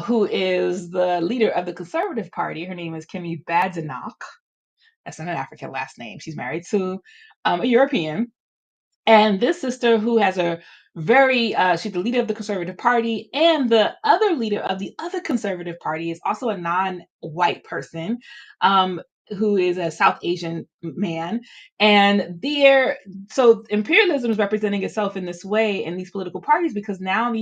who is the leader of the Conservative Party. Her name is Kemi Badenoch. That's not an African last name. She's married to a European. And this sister, who has a she's the leader of the Conservative Party, and the other leader of the other Conservative Party is also a non-white person, who is a South Asian man. And so imperialism is representing itself in this way in these political parties, because now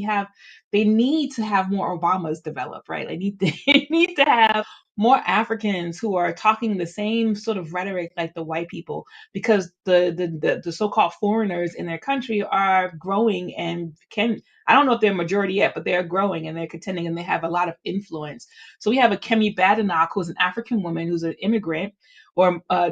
they need to have more Obamas develop, right? They need to have more Africans who are talking the same sort of rhetoric like the white people, because the so-called foreigners in their country are growing and can, I don't know if they're a majority yet, but they're growing and they're contending and they have a lot of influence. So we have a Kemi Badenoch, who's an African woman who's an immigrant, or her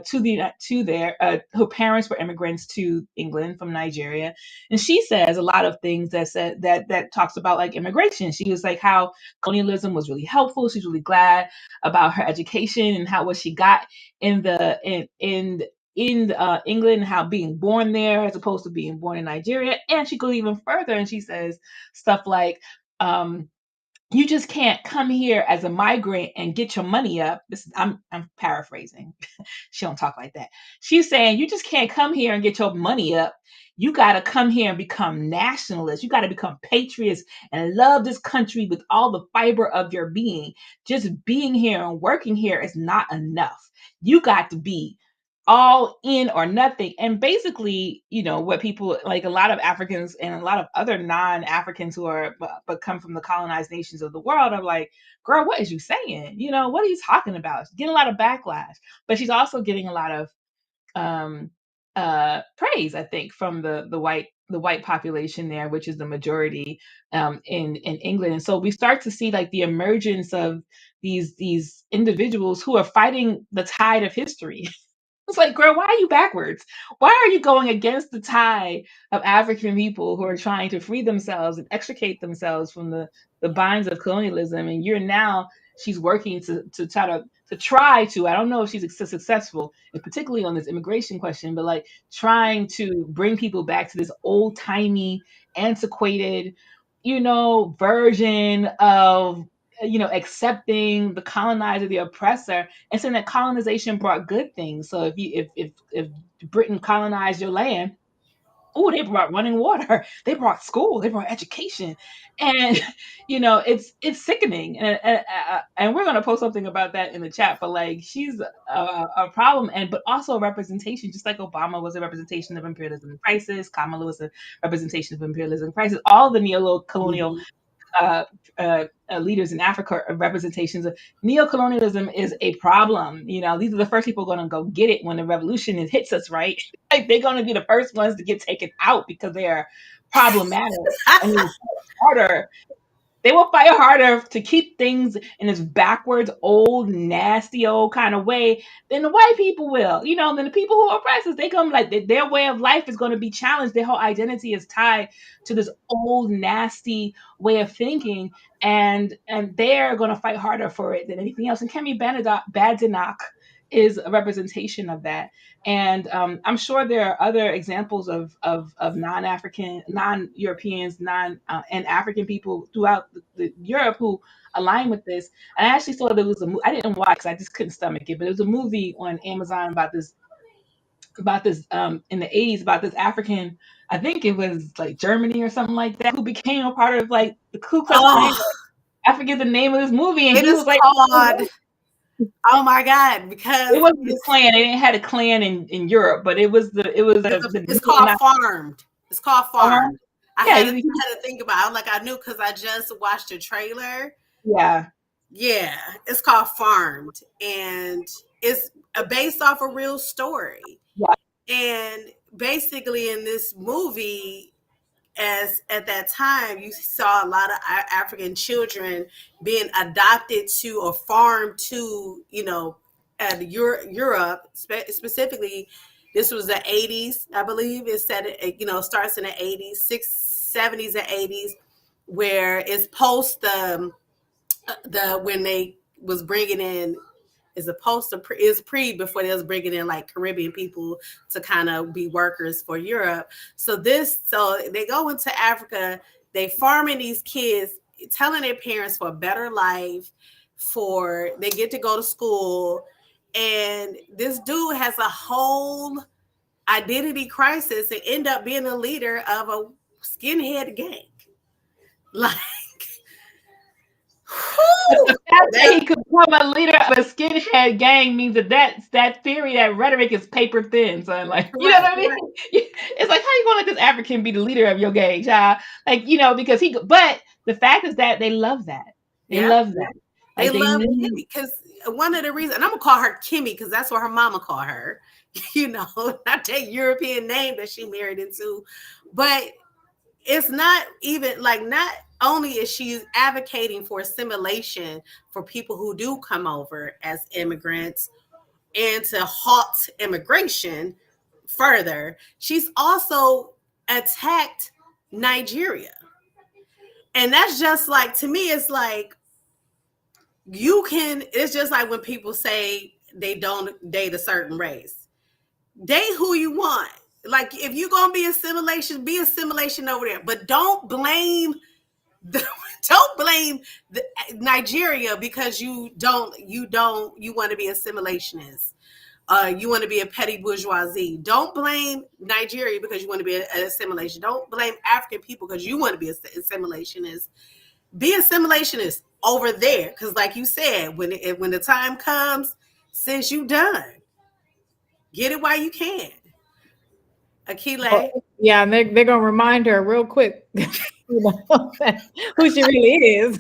parents were immigrants to England from Nigeria, and she says a lot of things that talks about like immigration. She was like how colonialism was really helpful. She's really glad about her education and how what she got in the in England, how being born there as opposed to being born in Nigeria. And she goes even further and she says stuff like, you just can't come here as a migrant and get your money up. I'm paraphrasing. She don't talk like that. She's saying you just can't come here and get your money up. You got to come here and become nationalists. You got to become patriots and love this country with all the fiber of your being. Just being here and working here is not enough. You got to be all in or nothing. And basically, what people like, a lot of Africans and a lot of other non-Africans who are but come from the colonized nations of the world are like, girl, what is you saying? What are you talking about? She's getting a lot of backlash, but she's also getting a lot of praise, I think, from the white population there, which is the majority in England. And so we start to see like the emergence of these individuals who are fighting the tide of history. It's like, girl, why are you backwards? Why are you going against the tide of African people who are trying to free themselves and extricate themselves from the binds of colonialism? And she's working to try to, I don't know if she's successful, and particularly on this immigration question, but like trying to bring people back to this old timey, antiquated, version of accepting the colonizer, the oppressor, and saying that colonization brought good things. So if Britain colonized your land, they brought running water, they brought school, they brought education, and it's sickening. And we're gonna post something about that in the chat. But like, she's a problem, but also a representation, just like Obama was a representation of imperialism crisis. Kamala was a representation of imperialism crisis. All the neo-colonial leaders in Africa are representations of neocolonialism is a problem. These are the first people going to go get it when the revolution hits us, right? Like, they're going to be the first ones to get taken out because they are problematic. And harder. They will fight harder to keep things in this backwards, old, nasty, old kind of way than the white people will. Then the people who oppress us, they come like their way of life is going to be challenged. Their whole identity is tied to this old, nasty way of thinking, and they're going to fight harder for it than anything else. And Kemi Badenoch is a representation of that. And I'm sure there are other examples of non-African, non-Europeans, and African people throughout the Europe who align with this. And I actually saw there was I didn't watch because I just couldn't stomach it, but it was a movie on Amazon about this in the 80s, about this African, I think it was like Germany or something like that, who became a part of like the Ku Klux Klan. I forget the name of this movie, and he was like, called, oh my God, because it wasn't the Klan. They didn't have a Klan in Europe, but it's called Farmed. It's called Farmed. I had to think about it. I was like, I knew because I just watched the trailer. Yeah. Yeah. It's called Farmed. And it's based off a real story. Yeah. And basically in this movie, as at that time, you saw a lot of African children being adopted to or farmed to, Europe, specifically. This was the 80s, I believe. It said, starts in the 80s, 70s and 80s, where it's post the when they was bringing in, is pre before they was bringing in like Caribbean people to kind of be workers for Europe. So they go into Africa, they farming these kids, telling their parents for a better life, they get to go to school. And this dude has a whole identity crisis and end up being a leader of a skinhead gang. Like, the fact that he could become a leader of a skinhead gang means that theory, that rhetoric is paper thin. So like, you know what I mean? It's like, how you gonna let this African be the leader of your gang, child? Like, but the fact is that they love that. They love that. Like, they love him because one of the reasons, and I'm gonna call her Kemi because that's what her mama called her, not that European name that she married into, but it's not even like, not only is she advocating for assimilation for people who do come over as immigrants and to halt immigration further, she's also attacked Nigeria. And that's just like, to me, it's like, it's just like when people say they don't date a certain race. Date who you want. Like, if you're gonna be assimilation over there, but don't blame Nigeria because you want to be assimilationist. You want to be a petty bourgeoisie. Don't blame Nigeria because you want to be an assimilation. Don't blame African people because you want to be an assimilationist. Be assimilationist over there, because like you said, when the time comes, since you done, get it while you can. Akile. Yeah, and they're gonna remind her real quick, who she really is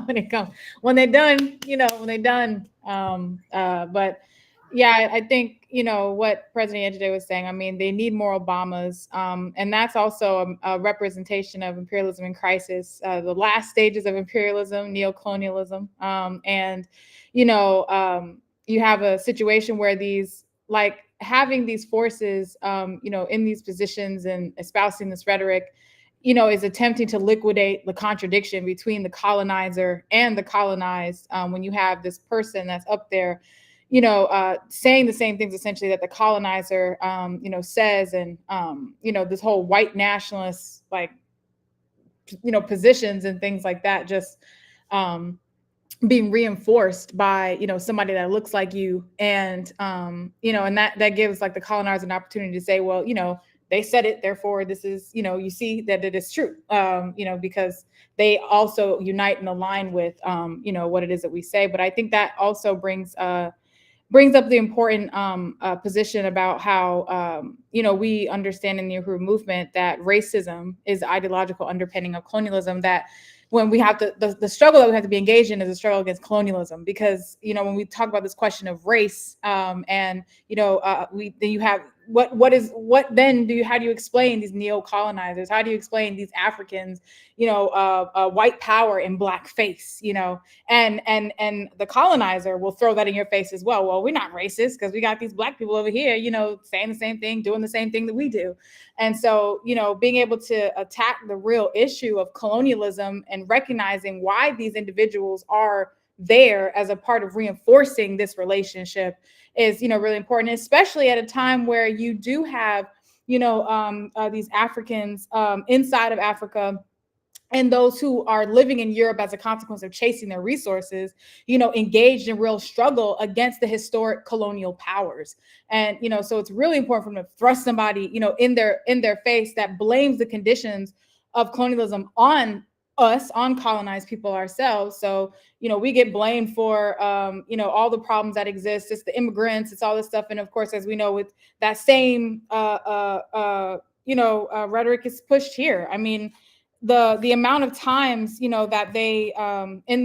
when they're done. But yeah, I think what President Anjide was saying. I mean, they need more Obamas, and that's also a representation of imperialism in crisis, the last stages of imperialism, neocolonialism, and you have a situation where having these forces, in these positions and espousing this rhetoric, is attempting to liquidate the contradiction between the colonizer and the colonized. When you have this person that's up there, saying the same things essentially that the colonizer, says, and this whole white nationalist positions and things like that, just being reinforced by somebody that looks like you, and and that gives like the colonizer an opportunity to say, well, they said it, therefore this is, you see that it is true, because they also unite and align with what it is that we say. But I think that also brings up the important position about how we understand in the Uhuru movement that racism is the ideological underpinning of colonialism, that when we have the struggle that we have to be engaged in is a struggle against colonialism, because when we talk about this question of race, and then you have how do you explain these neo-colonizers? How do you explain these Africans, white power in blackface, and the colonizer will throw that in your face as well. Well, we're not racist because we got these black people over here, saying the same thing, doing the same thing that we do. And so, being able to attack the real issue of colonialism and recognizing why these individuals are there as a part of reinforcing this relationship is, really important, especially at a time where you do have, these Africans inside of Africa, and those who are living in Europe as a consequence of chasing their resources, engaged in real struggle against the historic colonial powers. And, so it's really important for them to thrust somebody, in their face that blames the conditions of colonialism on us, on colonized people ourselves. So, we get blamed for, all the problems that exist. It's the immigrants, it's all this stuff. And of course, as we know, with that same, rhetoric is pushed here. I mean, the amount of times, that they,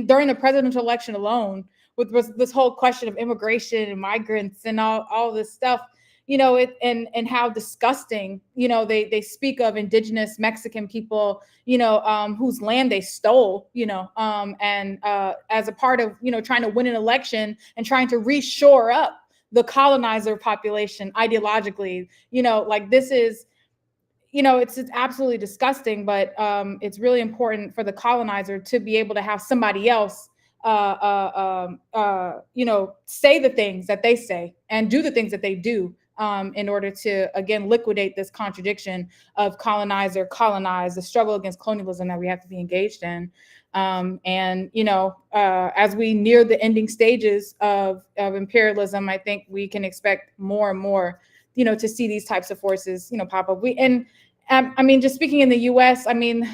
during the presidential election alone, with this whole question of immigration and migrants and all this stuff, and how disgusting, they speak of indigenous Mexican people, whose land they stole, and as a part of, trying to win an election and trying to reshore up the colonizer population ideologically, this is, it's absolutely disgusting, but it's really important for the colonizer to be able to have somebody else, say the things that they say and do the things that they do, in order to, again, liquidate this contradiction of colonizer, colonized, the struggle against colonialism that we have to be engaged in. And, as we near the ending stages of imperialism, I think we can expect more and more, to see these types of forces, pop up. Just speaking in the U.S., I mean,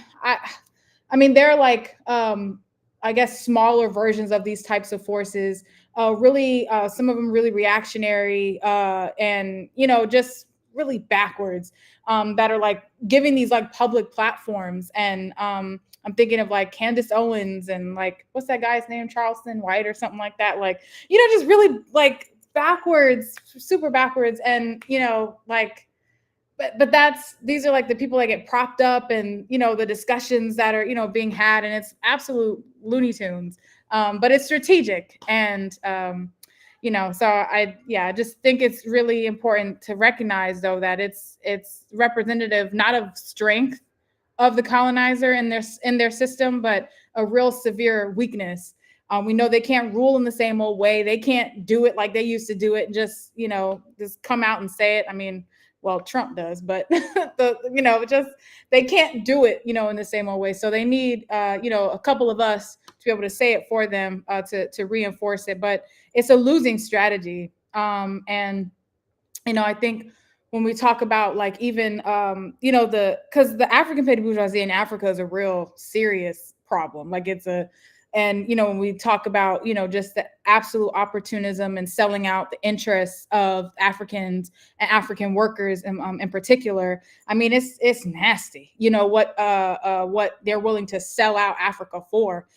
there are like, I guess, smaller versions of these types of forces, really, some of them really reactionary, and, just really backwards, that are like giving these like public platforms and I'm thinking of like Candace Owens and like, what's that guy's name? Charleston White or something like that. Like, just really like backwards, super backwards. And, like, but these are like the people that get propped up and, the discussions that are, being had, and it's absolute Looney Tunes. But it's strategic. And, so I just think it's really important to recognize though, that it's representative, not of strength of the colonizer in their system, but a real severe weakness. We know they can't rule in the same old way. They can't do it like they used to do it and just come out and say it. I mean, well, Trump does, but they can't do it, in the same old way. So they need, a couple of us to be able to say it for them, to reinforce it. But it's a losing strategy. And I think when we talk about like even, because the African petty bourgeoisie in Africa is a real serious problem. Like and when we talk about, just the absolute opportunism and selling out the interests of Africans and African workers in particular, I mean, it's nasty, what they're willing to sell out Africa for.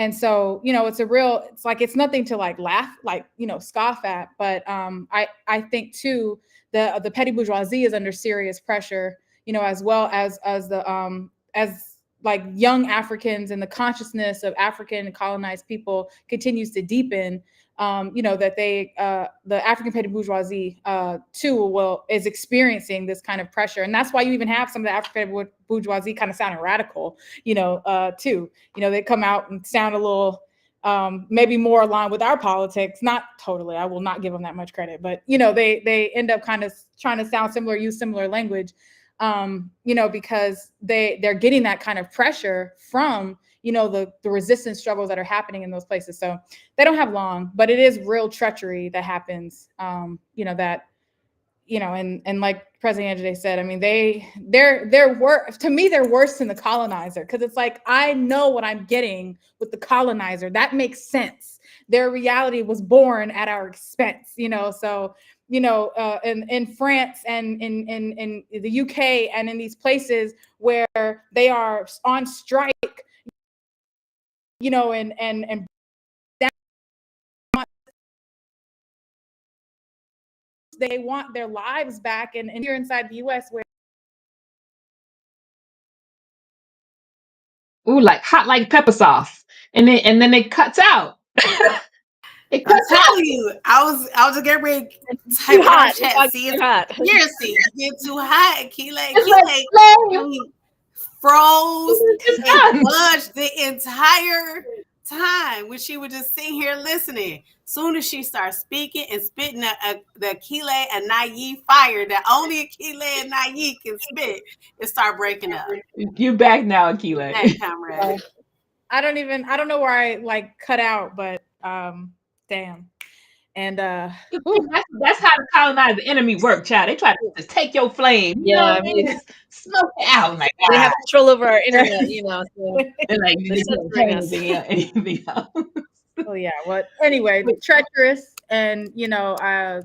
And so, it's nothing to like laugh, like, scoff at. But I think too, the petty bourgeoisie is under serious pressure, as well as as like young Africans, and the consciousness of African colonized people continues to deepen. That the African petty bourgeoisie too is experiencing this kind of pressure, and that's why you even have some of the African petty bourgeoisie kind of sounding radical, too. They come out and sound a little maybe more aligned with our politics. Not totally. I will not give them that much credit, but they end up kind of trying to sound similar, use similar language. Because they're getting that kind of pressure from, the resistance struggles that are happening in those places. So they don't have long, but it is real treachery that happens, and like President Anjay said, I mean, they're worse, to me, they're worse than the colonizer. Cause it's like, I know what I'm getting with the colonizer. That makes sense. Their reality was born at our expense, so in France and in the UK and in these places where they are on strike, and they want their lives back, and here inside the US where like hot like pepper sauce, and then it cuts out. I'm telling you, I was getting ready to type in our chat. See, it's conspiracy. You get too hot, Akile froze and budged the entire time when she was just sitting here listening. Soon as she starts speaking and spitting the Akile Anai fire that only Akile Anai can spit, it start breaking up. You back now, Akile. Hey, comrade. I don't know where I like cut out, but damn. And that's how the colonizer enemy work, child. They try to just take your flame. I mean, just smoke it out. Like, they have control over our internet, so they're like, anything else. Oh yeah. Well, anyway, treacherous, and I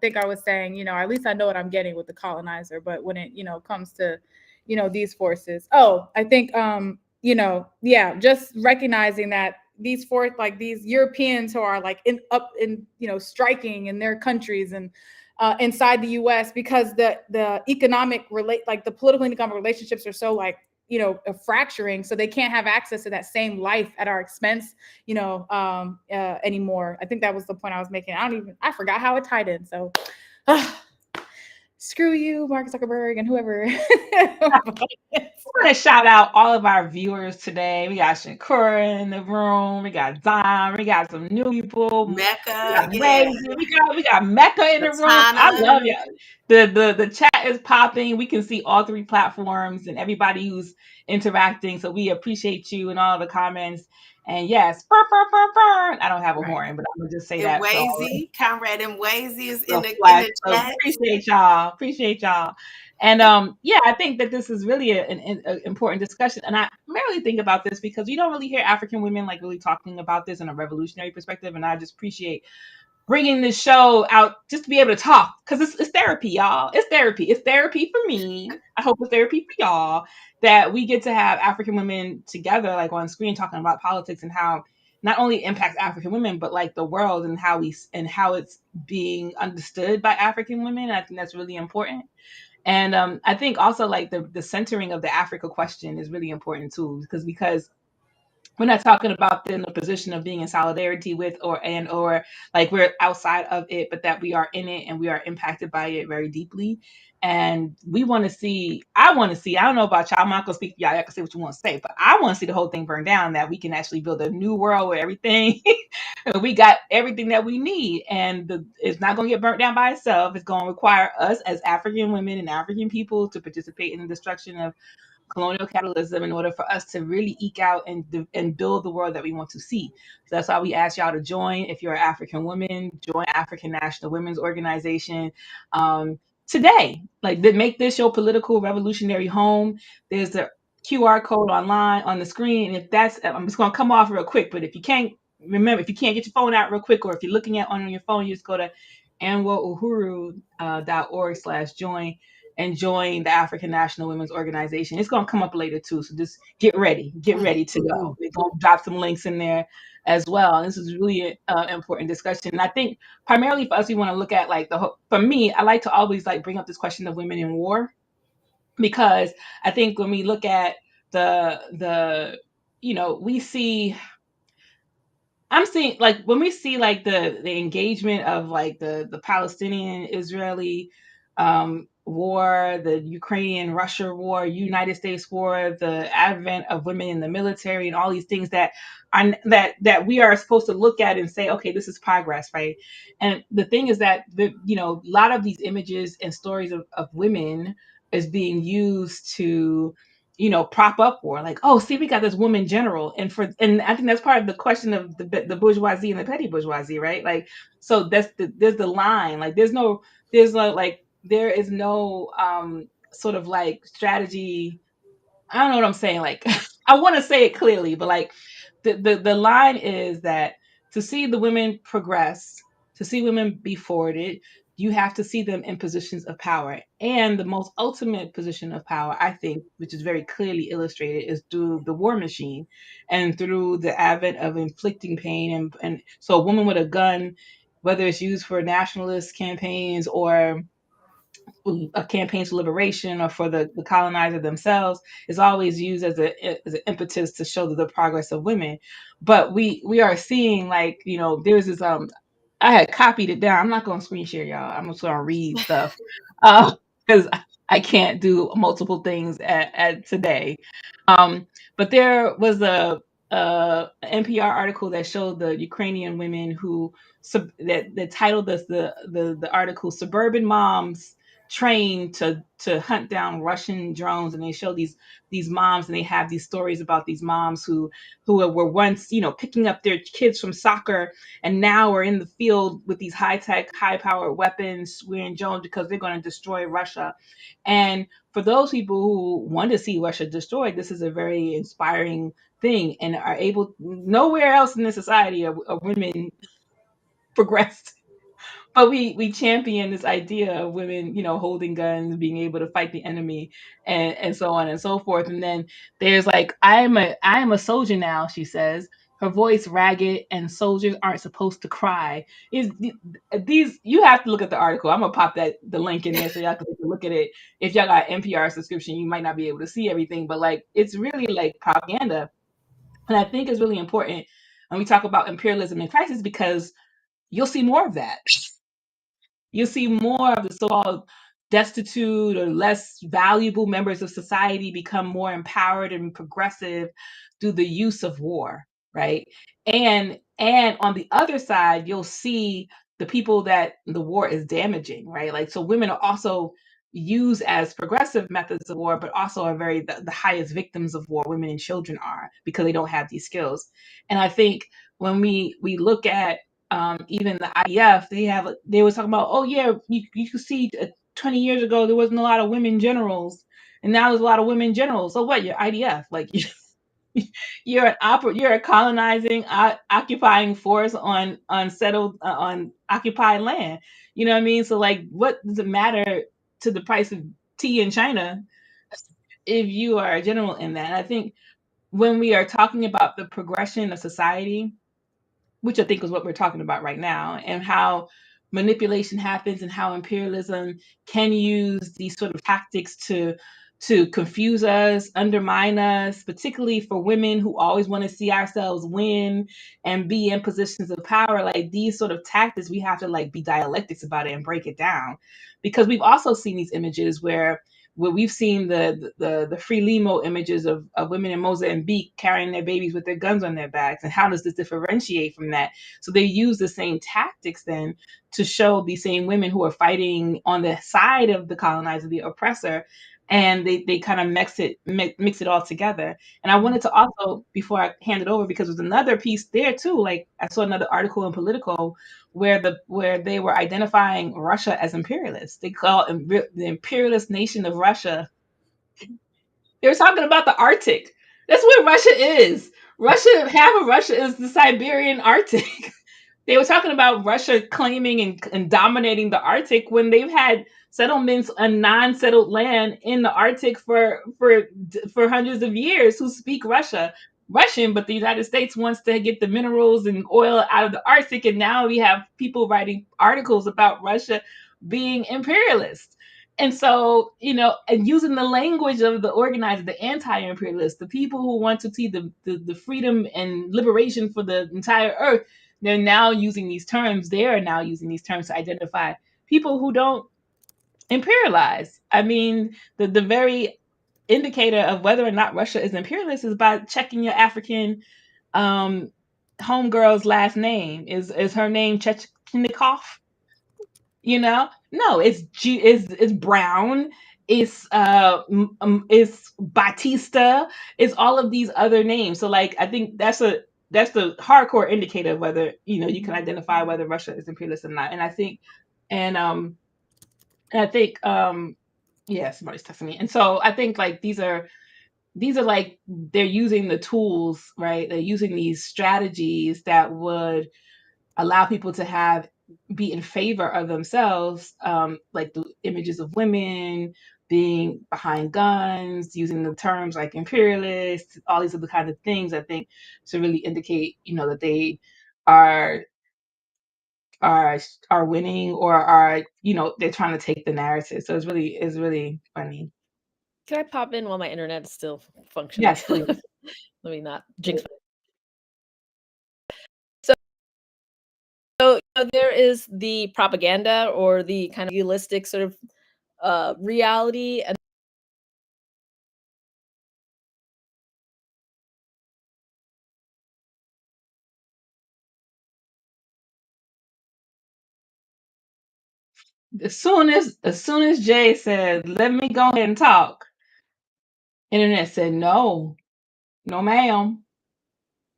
think I was saying, at least I know what I'm getting with the colonizer. But when it comes to these forces, I think just recognizing that these these Europeans who are like striking in their countries and inside the US, because the economic the political and economic relationships are so fracturing, so they can't have access to that same life at our expense, anymore. I think that was the point I was making. I forgot how it tied in. So screw you, Mark Zuckerberg and whoever. I want to shout out all of our viewers today. We got Shankura in the room. We got Zion. We got some new people. Mecca. We got Mecca in the room. I love you. The chat is popping. We can see all three platforms and everybody who's interacting. So we appreciate you and all the comments. And yes, burr, burr, burr, burr. I don't have a horn, but I'm gonna just say that. Wazy, Conrad and Wazy is in the chat. Appreciate y'all. And I think that this is really an important discussion. And I primarily think about this because you don't really hear African women like really talking about this in a revolutionary perspective. And I just appreciate bringing this show out just to be able to talk, because it's therapy, y'all. It's therapy. It's therapy for me. I hope it's therapy for y'all, that we get to have African women together, like on screen, talking about politics and how not only impacts African women, but like the world, and how it's being understood by African women. I think that's really important. And I think also like the centering of the Africa question is really important too, because we're not talking about in the position of being in solidarity with or like we're outside of it, but that we are in it and we are impacted by it very deeply. And we want to see, I don't know about y'all, I'm not gonna speak for y'all can say what you want to say, but I want to see the whole thing burn down, that we can actually build a new world where everything we got everything that we need, and it's not going to get burnt down by itself. It's going to require us as African women and African people to participate in the destruction of colonial capitalism in order for us to really eke out and build the world that we want to see. So that's why we ask y'all to join. If you're an African woman, join African National Women's Organization today. Like, make this your political revolutionary home. There's the QR code online on the screen, and if that's, I'm just going to come off real quick. But if you can't remember, if you can't get your phone out real quick, or if you're looking at on your phone, you just go to anwouhuru.org/join and join the African National Women's Organization. It's going to come up later too, so just get ready to go. We're going to drop some links in there as well. And this is really an important discussion. And I think primarily for us, we want to look at like for me, I like to always like bring up this question of women in war, because I think when we look at we see, I'm seeing like when we see like the engagement of like the Palestinian Israeli war, the Ukrainian Russia war, United States war, the advent of women in the military, and all these things that are that we are supposed to look at and say, okay, this is progress, right? And the thing is that a lot of these images and stories of women is being used to prop up war. Like, oh, see, we got this woman general, and I think that's part of the question of the bourgeoisie and the petty bourgeoisie, right? Like, so there's the line. Like, there is no sort of like strategy. I don't know what I'm saying. Like, I want to say it clearly, but like the line is that to see the women progress, to see women be forwarded, you have to see them in positions of power. And the most ultimate position of power, I think, which is very clearly illustrated, is through the war machine and through the advent of inflicting pain. And so a woman with a gun, whether it's used for nationalist campaigns or a campaign for liberation or for the colonizer themselves, is always used as an impetus to show the progress of women. But we are seeing, like, there's this I had copied it down. I'm not going to screen share, y'all. I'm just going to read stuff because I can't do multiple things at today. But there was a NPR article that showed the Ukrainian women who that titled us the article "Suburban Moms Trained to Hunt Down Russian Drones," and they show these moms, and they have these stories about these moms who were once picking up their kids from soccer, and now are in the field with these high-tech, high-powered weapons, wearing drones because they're going to destroy Russia. And for those people who want to see Russia destroyed, this is a very inspiring thing, and are able. Nowhere else in the society are women progressed, but we champion this idea of women, holding guns, being able to fight the enemy, and so on and so forth. And then there's like, I am a soldier now, she says, her voice ragged, and soldiers aren't supposed to cry. Is these You have to look at the article. I'm gonna pop the link in there so y'all can take a look at it. If y'all got NPR subscription, you might not be able to see everything, but like, it's really like propaganda. And I think it's really important when we talk about imperialism in crisis, because you'll see more of that. You'll see more of the so-called destitute or less valuable members of society become more empowered and progressive through the use of war, right? And on the other side, you'll see the people that the war is damaging, right? Like, so women are also used as progressive methods of war, but also are the highest victims of war. Women and children are, because they don't have these skills. And I think when we look at even the IDF, they were talking about, oh yeah, you can see 20 years ago there wasn't a lot of women generals, and now there's a lot of women generals. So what? You're IDF, like you're a colonizing, occupying force on settled on occupied land. You know what I mean? So like, what does it matter to the price of tea in China if you are a general in that? And I think when we are talking about the progression of society, which I think is what we're talking about right now, and how manipulation happens and how imperialism can use these sort of tactics to confuse us, undermine us, particularly for women who always want to see ourselves win and be in positions of power. Like these sort of tactics, we have to like be dialectics about it and break it down, because we've also seen these images where we've seen the free limo images of women in Mozambique carrying their babies with their guns on their backs. And how does this differentiate from that? So they use the same tactics then to show these same women who are fighting on the side of the colonizer, the oppressor, and they kind of mix it all together. And I wanted to also, before I hand it over, because there's another piece there too. Like I saw another article in Politico where they were identifying Russia as imperialist. They call it the imperialist nation of Russia. They were talking about the Arctic. That's where Russia is. Russia, half of Russia is the Siberian Arctic. They were talking about Russia claiming and dominating the Arctic when they've had settlements on non-settled land in the Arctic for hundreds of years who speak Russian, but the United States wants to get the minerals and oil out of the Arctic, and now we have people writing articles about Russia being imperialist. And so, and using the language of the organizers, the anti-imperialists, the people who want to see the freedom and liberation for the entire earth, they're now using these terms. They are now using these terms to identify people who don't imperialize. I mean, the very indicator of whether or not Russia is imperialist is by checking your African homegirl's last name. Is her name Chechnikov? No, it's Brown, it's Batista, it's all of these other names. So like, I think that's the hardcore indicator of whether you can identify whether Russia is imperialist or not. And I think yeah, somebody's texting me. And so I think like these are like, they're using the tools, right? They're using these strategies that would allow people to be in favor of themselves, like the images of women being behind guns, using the terms like imperialist, all these other kinds of things, I think, to really indicate, that they are are winning, or are, they're trying to take the narrative. So it's really funny. Can I pop in while my internet is still functioning? Yes, please. Let me not jinx. So there is the propaganda, or the kind of realistic sort of reality, and As soon as Jay said, "Let me go ahead and talk," internet said, "No, no, ma'am,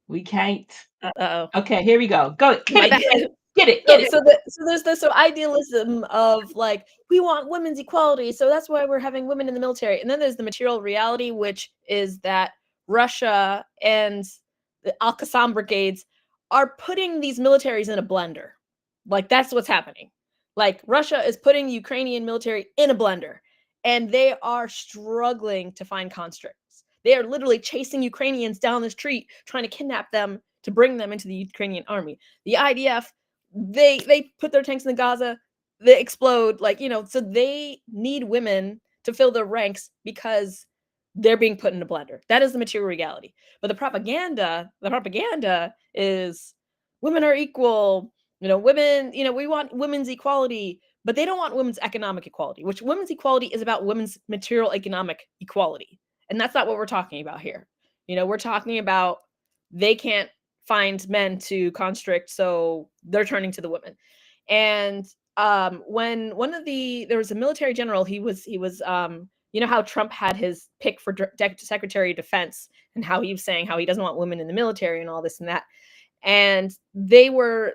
we can't." Okay, here we go. Go get it. Get it. So there's this sort of idealism of like, we want women's equality, so that's why we're having women in the military. And then there's the material reality, which is that Russia and the Al-Qassam brigades are putting these militaries in a blender. Like, that's what's happening. Like, Russia is putting the Ukrainian military in a blender, and they are struggling to find conscripts. They are literally chasing Ukrainians down the street, trying to kidnap them to bring them into the Ukrainian army. The IDF, they put their tanks in Gaza, they explode, like, so they need women to fill their ranks because they're being put in a blender. That is the material reality. But the propaganda is women are equal, women, we want women's equality, but they don't want women's economic equality, which women's equality is about women's material economic equality. And that's not what we're talking about here. We're talking about they can't find men to constrict, so they're turning to the women. And when there was a military general, he was how Trump had his pick for Secretary of Defense, and how he was saying how he doesn't want women in the military and all this and that. And they were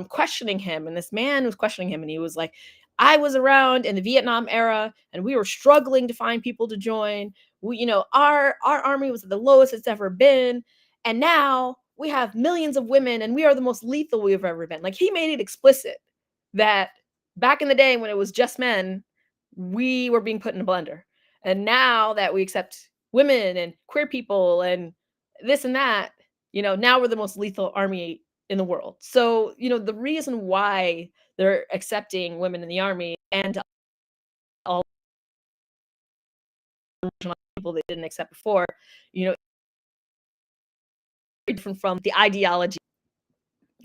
questioning him, and this man was questioning him, and he was like, I was around in the Vietnam era and we were struggling to find people to join. We, our army was at the lowest it's ever been. And now we have millions of women and we are the most lethal we've ever been. Like, he made it explicit that back in the day when it was just men, we were being put in a blender. And now that we accept women and queer people and this and that, now we're the most lethal army in the world. So, the reason why they're accepting women in the army and all people they didn't accept before, different from the ideology.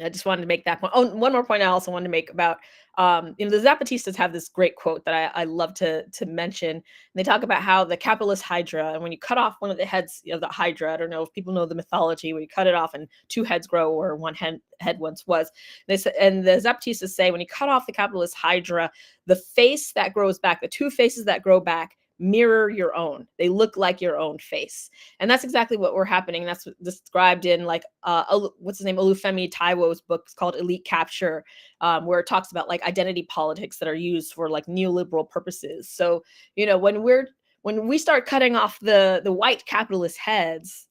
I just wanted to make that point. Oh, one more point I also wanted to make about, the Zapatistas have this great quote that I love to mention. And they talk about how the capitalist hydra, and when you cut off one of the heads of the hydra, I don't know if people know the mythology, where you cut it off and two heads grow, or one head once was. They say, and the Zapatistas say, when you cut off the capitalist hydra, the face that grows back, the two faces that grow back, mirror your own. They look like your own face. And that's exactly what we're happening. That's described in, like, what's his name, Olufemi Taiwo's book. It's called Elite Capture, where it talks about, like, identity politics that are used for, like, neoliberal purposes. So, when we start cutting off the white capitalist heads,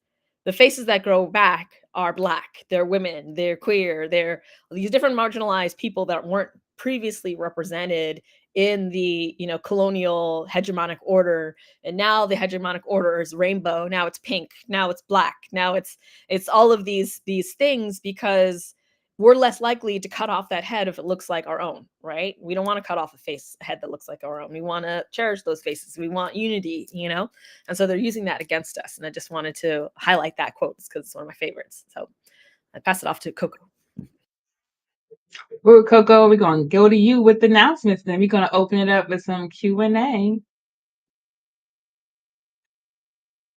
the faces that grow back are Black, they're women, they're queer, they're these different marginalized people that weren't previously represented in the colonial hegemonic order. And now the hegemonic order is rainbow, now it's pink, now it's Black, now it's all of these things, because we're less likely to cut off that head if it looks like our own, right? We don't want to cut off a head that looks like our own. We want to cherish those faces. We want unity, and so they're using that against us. And I just wanted to highlight that quote because it's one of my favorites. So I pass it off to Coco. Well, Coco, we're going to go to you with the announcements. Then we're going to open it up with some Q&A.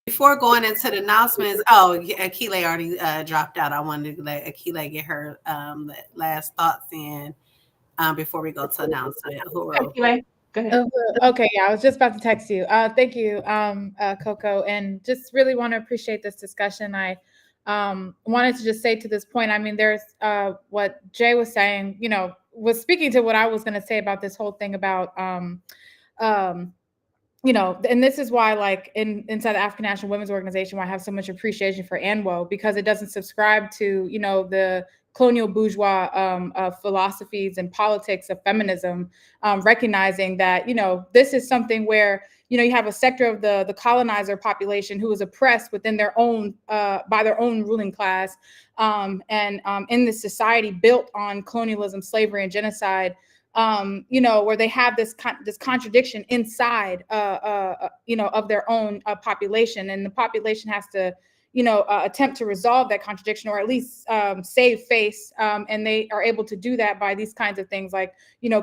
Before going into the announcements, Akile already dropped out. I wanted to let Akile get her last thoughts in before we go to announcement. Akile, go ahead. Okay, yeah, I was just about to text you. Thank you, Coco, and just really want to appreciate this discussion. I wanted to just say to this point, I mean, there's what Jay was saying, was speaking to what I was going to say about this whole thing about and this is why, like, inside the African National Women's Organization, why I have so much appreciation for ANWO, because it doesn't subscribe to, the colonial bourgeois philosophies and politics of feminism, recognizing that, this is something where, you have a sector of the colonizer population who is oppressed within their own, by their own ruling class, and in this society built on colonialism, slavery, and genocide, where they have this contradiction inside, of their own population, and the population has to, attempt to resolve that contradiction, or at least save face, and they are able to do that by these kinds of things, like,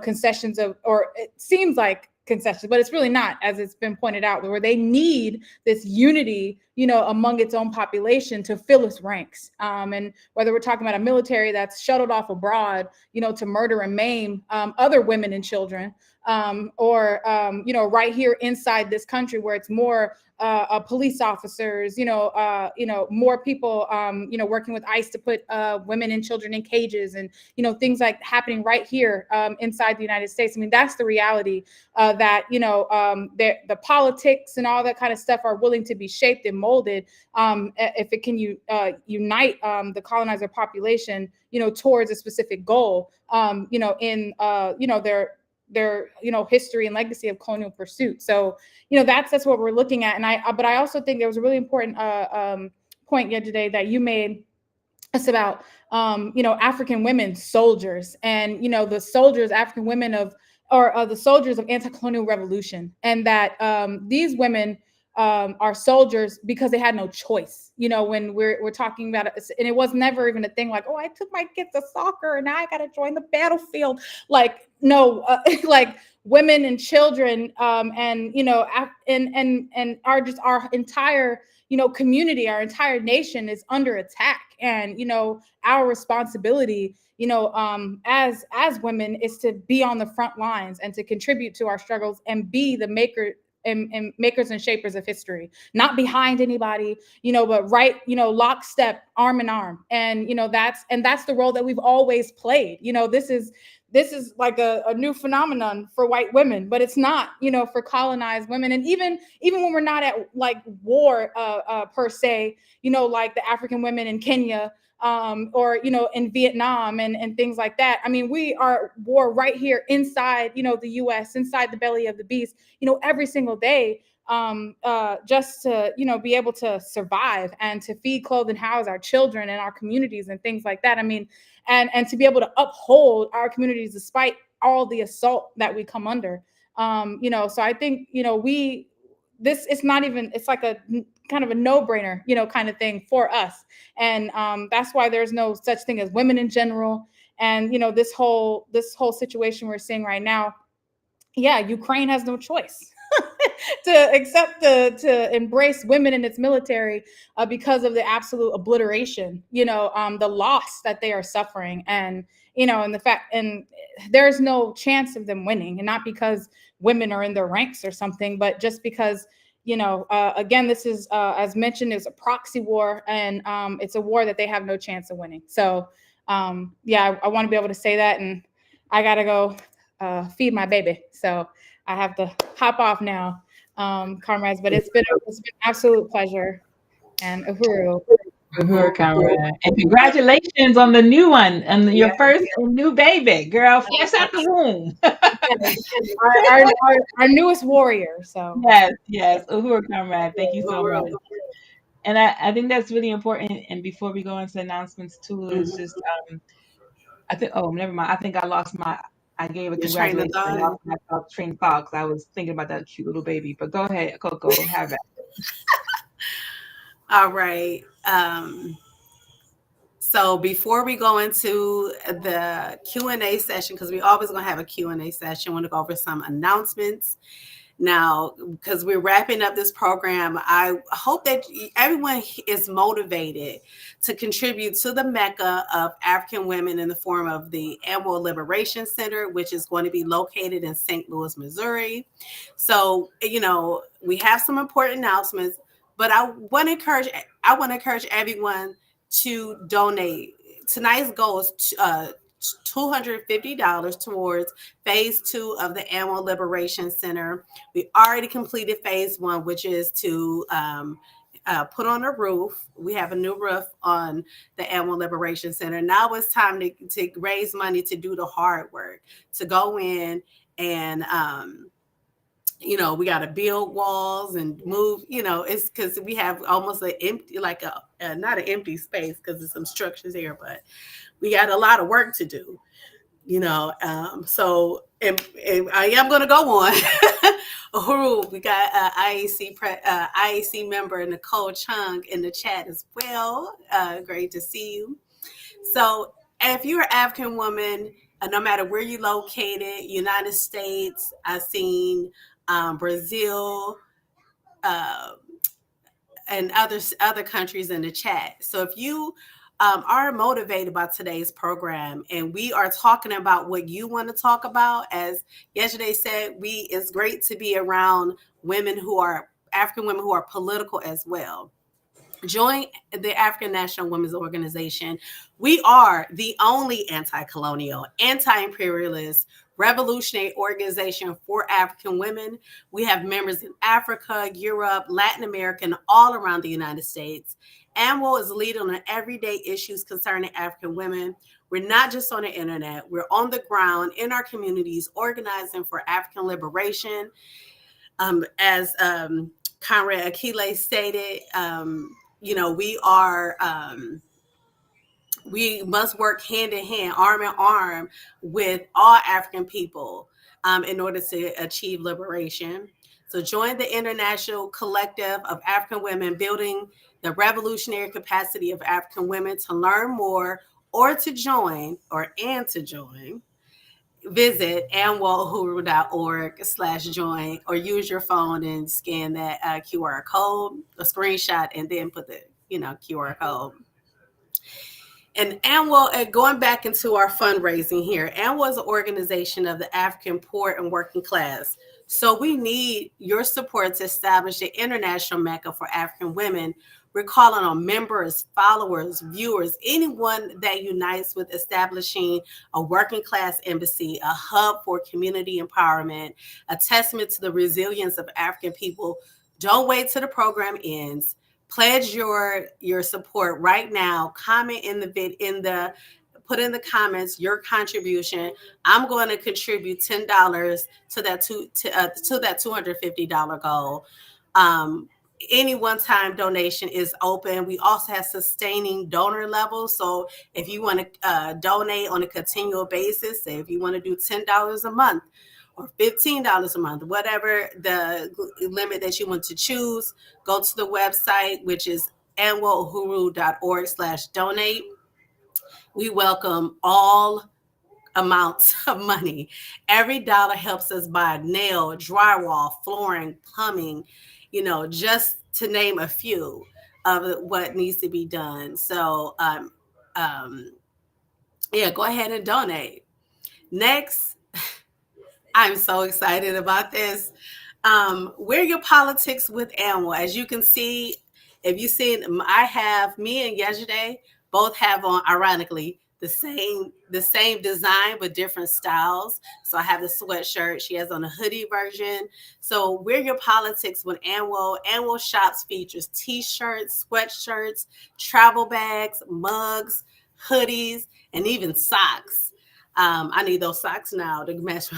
concessions or it seems like concessions, but it's really not, as it's been pointed out, where they need this unity, among its own population to fill its ranks. And whether we're talking about a military that's shuttled off abroad, to murder and maim other women and children, or right here inside this country, where it's more police officers, more people, working with ICE to put women and children in cages, and things like happening right here inside the United States. I mean, that's the reality, that the politics and all that kind of stuff are willing to be shaped and molded, if it can unite the colonizer population, towards a specific goal, in their history and legacy of colonial pursuit. So that's what we're looking at. And but I also think there was a really important point yesterday that you made. It's about African women soldiers, and the soldiers, African women or the soldiers of anti-colonial revolution, and that these women are soldiers because they had no choice. When we're talking about it, and it was never even a thing like, oh, I took my kids to soccer and now I got to join the battlefield. Like, no, like women and children, and and our entire community, our entire nation is under attack, and our responsibility, as women, is to be on the front lines and to contribute to our struggles and be the makers and shapers of history, not behind anybody, but right, lockstep, arm in arm. And that's the role that we've always played. This is this is like a new phenomenon for white women, but it's not, for colonized women. And even when we're not at like war per se, like the African women in Kenya, or in Vietnam and things like that. I mean, we are war right here inside, the U.S., inside the belly of the beast, every single day, just to be able to survive and to feed, clothe, and house our children and our communities and things like that. I mean, and to be able to uphold our communities despite all the assault that we come under. So I think it's not even, it's like a kind of a no-brainer, kind of thing for us. And that's why there's no such thing as women in general. And this whole situation we're seeing right now, yeah, Ukraine has no choice to accept to embrace women in its military, because of the absolute obliteration, the loss that they are suffering, and and the fact, and there's no chance of them winning, and not because women are in their ranks or something, but just because again, this is as mentioned, is a proxy war, and it's a war that they have no chance of winning. So yeah, I want to be able to say that, and I gotta go feed my baby, so I have to hop off now, comrades. But it's been an absolute pleasure, and uhuru. Uhuru, comrade. And congratulations on the new one, and your first new baby, girl, fresh out the womb. Our newest warrior. So yes, Uhuru, comrade. Thank you so much. And I think that's really important. And before we go into announcements too, it's just I think, oh, never mind. I think I gave a congratulations. I lost my train of thought, 'cause I was thinking about that cute little baby. But go ahead, Coco, have it. All right. So before we go into the Q&A session, because we always going to have a Q&A session, I want to go over some announcements. Now, because we're wrapping up this program, I hope that everyone is motivated to contribute to the Mecca of African women in the form of the Annual Liberation Center, which is going to be located in St. Louis, Missouri. So, we have some important announcements, but I want to encourage everyone to donate. Tonight's goal is $250 towards phase 2 of the Annual Liberation Center. We already completed phase 1, which is to put on a roof. We have a new roof on the Annual Liberation Center. Now it's time to raise money to do the hard work, to go in and we got to build walls and move, it's because we have almost an empty, like not an empty space, because there's some structures here, but we got a lot of work to do, so and I am going to go on. Uhuru, we got IAC member Nicole Chung in the chat as well. Great to see you. So if you're an African woman, no matter where you're located, United States, I've seen Brazil, and other countries in the chat. So if you are motivated by today's program, and we are talking about what you want to talk about, as yesterday said, it's great to be around African women who are political as well. Join the African National Women's Organization. We are the only anti-colonial, anti-imperialist, revolutionary organization for African women. We have members in Africa, Europe, Latin America, and all around the United States. AMWO is leading on everyday issues concerning African women. We're not just on the internet. We're on the ground in our communities, organizing for African liberation. As Comrade Akile stated, we must work hand in hand, arm in arm with all African people in order to achieve liberation. So join the international collective of African women building the revolutionary capacity of African women. To learn more or to join, visit anwohuru.org/join, or use your phone and scan that QR code, a screenshot, and then put the QR code. And ANWO, going back into our fundraising here, ANWO is an organization of the African poor and working class. So we need your support to establish the international Mecca for African women. We're calling on members, followers, viewers, anyone that unites with establishing a working class embassy, a hub for community empowerment, a testament to the resilience of African people. Don't wait till the program ends. Pledge your support right now. Comment in the put in the comments your contribution. I'm going to contribute $10 to that $250 goal. Any one-time donation is open. We also have sustaining donor levels. So if you want to donate on a continual basis, say if you want to do $10 a month or $15 a month, whatever the limit that you want to choose, go to the website, which is anwohuru.org/donate. We welcome all amounts of money. Every dollar helps us buy nail, drywall, flooring, plumbing, just to name a few of what needs to be done. So, yeah, go ahead and donate. Next, I'm so excited about this. We're your politics with AMWO. As you can see, if you've seen, me and yesterday both have on, ironically, the same design but different styles. So I have the sweatshirt. She has on a hoodie version. So we're your politics with AMWO. AMWO shops features t-shirts, sweatshirts, travel bags, mugs, hoodies, and even socks. I need those socks now to match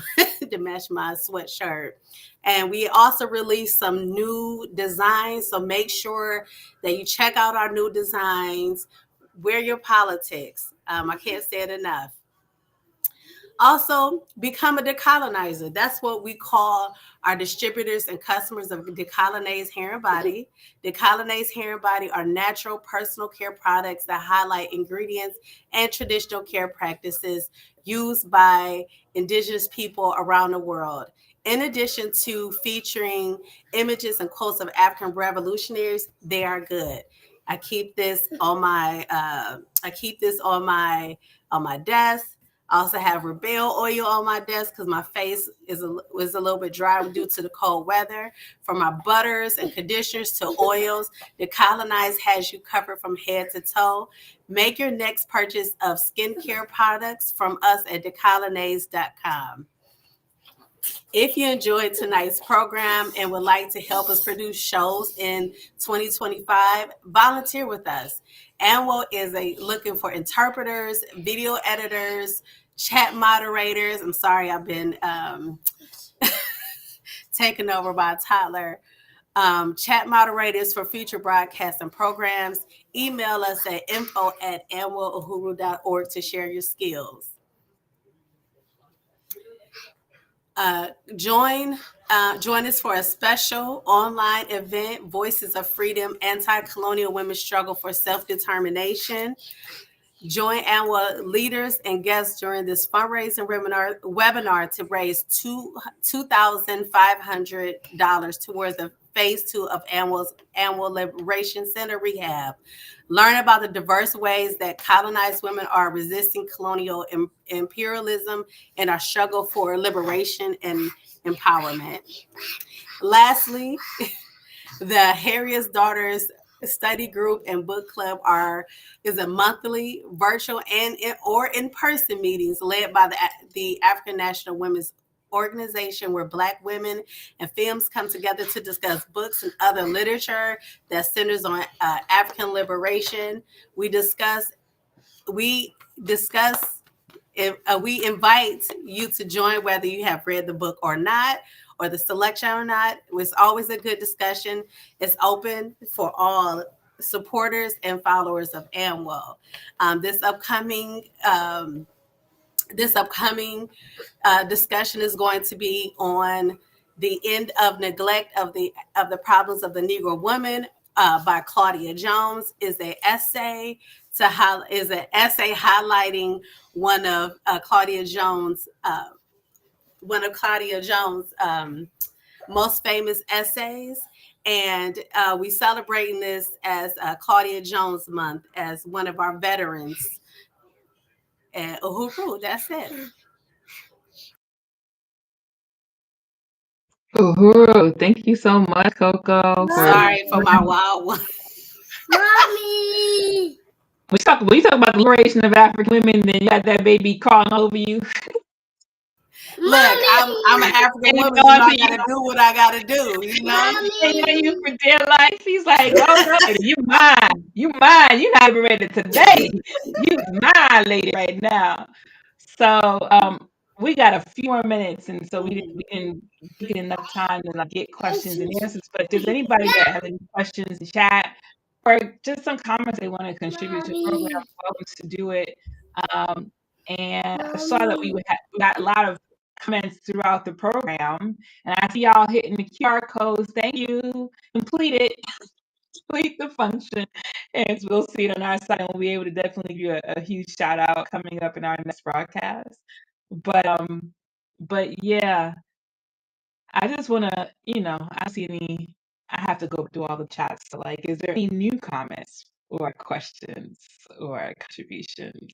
my sweatshirt. And we also released some new designs. So make sure that you check out our new designs. We're your politics. I can't say it enough. Also, become a decolonizer. That's what we call our distributors and customers of Decolonize Hair and Body. Decolonize Hair and Body are natural personal care products that highlight ingredients and traditional care practices used by Indigenous people around the world. In addition to featuring images and quotes of African revolutionaries, they are good. I keep this on my desk. I also have Rebel oil on my desk because my face was a little bit dry due to the cold weather. From my butters and conditioners to oils, Decolonize has you covered from head to toe. Make your next purchase of skincare products from us at decolonize.com. If you enjoyed tonight's program and would like to help us produce shows in 2025, volunteer with us. AMWO is looking for interpreters, video editors, chat moderators. I'm sorry, I've been taken over by a toddler. Chat moderators for future broadcasts and programs. Email us at info@amwohuru.org to share your skills. Join us for a special online event, Voices of Freedom, Anti-Colonial Women's Struggle for Self-Determination. Join AMWO leaders and guests during this fundraising webinar to raise $2,500 towards the phase 2 of AMWO Liberation Center rehab. Learn about the diverse ways that colonized women are resisting colonial imperialism and our struggle for liberation and empowerment. Lastly, the Harriet's Daughters Study Group and Book Club is a monthly virtual or in-person meetings led by the African National Women's Organization, where Black women and femmes come together to discuss books and other literature that centers on African liberation. We invite you to join whether you have read the book or not, or the selection or not. It's always a good discussion. It's open for all supporters and followers of AMWO. This upcoming discussion is going to be on the end of neglect of the problems of the Negro woman by Claudia Jones. Is an essay highlighting one of Claudia Jones' most famous essays. And we celebrating this as Claudia Jones Month as one of our veterans. And uhuru, that's it. Uhuru, thank you so much, Coco. Sorry for my wild one. Mommy. We talk about the liberation of African women, then you got that baby crawling over you. Look, I'm an African Hanging woman. You on know, I to you. gotta do what I gotta do. You know. Hanging on you for dear life. He's like, oh no, lady, you mine. You mine. You not liberated today. You my lady right now. So we got a few more minutes, and so we didn't get enough time to like get questions and answers. But if there's anybody that has any questions in chat or just some comments they want to contribute to the program, welcome to do it. And I saw that we got a lot of comments throughout the program, and I see y'all hitting the QR codes. Thank you. Complete it. Complete the function, and we'll see it on our side, and we'll be able to definitely give you a huge shout out coming up in our next broadcast. But yeah, I just want to, I have to go through all the chats. So, like, is there any new comments or questions or contributions?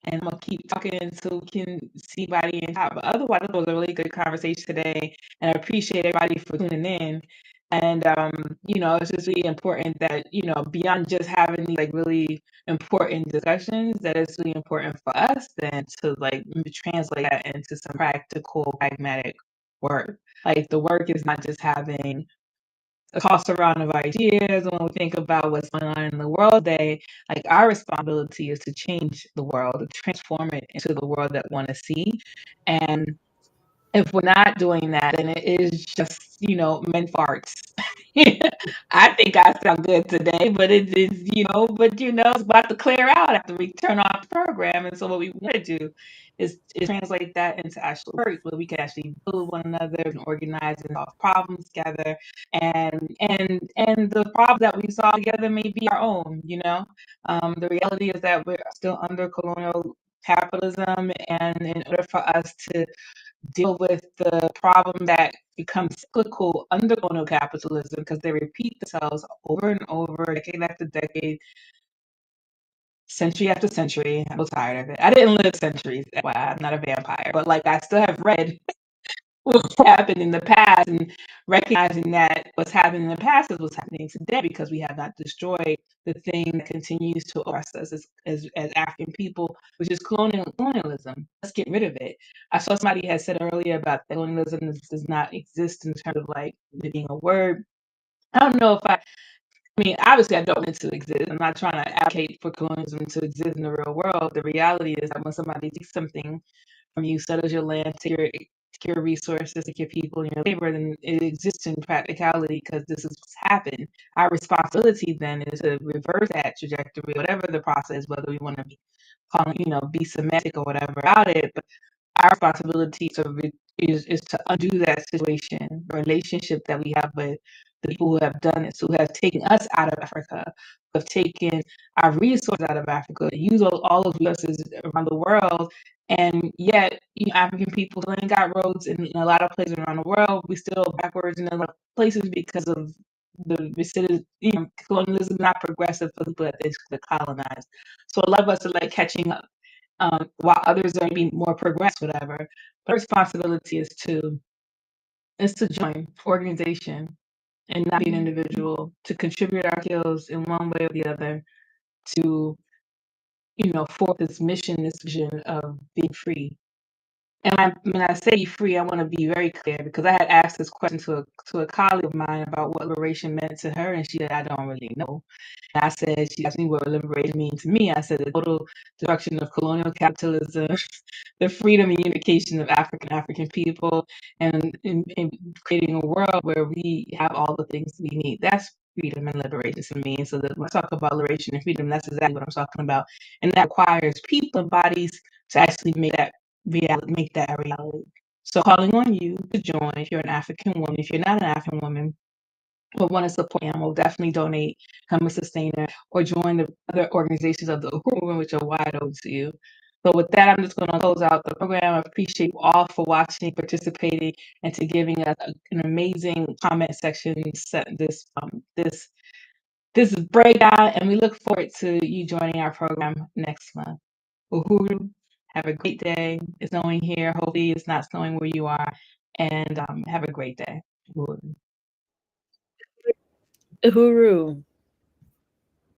And I'm gonna keep talking until we can see everybody in chat. But otherwise, it was a really good conversation today, and I appreciate everybody for tuning in. And it's just really important that beyond just having these like really important discussions, that it's really important for us then to like translate that into some practical, pragmatic work. Like the work is not just having a toss around of ideas. When we think about what's going on in the world today, like our responsibility is to change the world, to transform it into the world that we want to see. And if we're not doing that, then it is just, men farts. I think I sound good today, but it is, it's about to clear out after we turn off the program. And so what we want to do is translate that into actual work where we can actually build one another and organize and solve problems together. And the problems that we solve together may be our own, The reality is that we're still under colonial capitalism, and in order for us to deal with the problem that becomes cyclical under colonial capitalism, because they repeat themselves over and over, decade after decade, century after century. I'm tired of it. I didn't live centuries. Well, I'm not a vampire, but like I still have read what's happened in the past, and recognizing that what's happened in the past is what's happening today because we have not destroyed the thing that continues to oppress us as African people, which is colonialism. Let's get rid of it. I saw somebody had said earlier about colonialism does not exist in terms of like it being a word. I don't know if I mean, obviously, I don't want it to exist. I'm not trying to advocate for colonialism to exist in the real world. The reality is that when somebody takes something from you, settles your land, take your resources, take your people and your labor, then it exists in practicality because this is what's happened. Our responsibility then is to reverse that trajectory, whatever the process, whether we want to be semantic or whatever about it. But our responsibility is to undo that situation, relationship that we have with the people who have done it, who have taken us out of Africa, who have taken our resources out of Africa, use all of resources around the world, and yet African people still ain't got roads in a lot of places around the world. We still backwards in a lot of places because of the colonialism, not progressive for the people that they colonized. So a lot of us are like catching up. While others are maybe more progressed, whatever. But our responsibility is to join organization and not be an individual, to contribute our skills in one way or the other, to for this mission, this vision of being free. And when I say free, I want to be very clear because I had asked this question to a colleague of mine about what liberation meant to her, and she said, I don't really know. And I said, she asked me what liberation means to me. I said, the total destruction of colonial capitalism, the freedom and unification of African people, and in creating a world where we have all the things we need. That's freedom and liberation to me. And so when I talk about liberation and freedom, that's exactly what I'm talking about. And that requires people and bodies to actually make that a reality. So calling on you to join if you're an African woman. If you're not an African woman but want to support animal, definitely donate, become a sustainer, or join the other organizations of the Uhuru movement, which are wide open to you. So with that, I'm just going to close out the program. I appreciate you all for watching, participating, and to giving us an amazing comment section this breakdown, and we look forward to you joining our program next month. Uhuru, have a great day. It's snowing here. Hopefully it's not snowing where you are. And have a great day. Uhuru. Uhuru.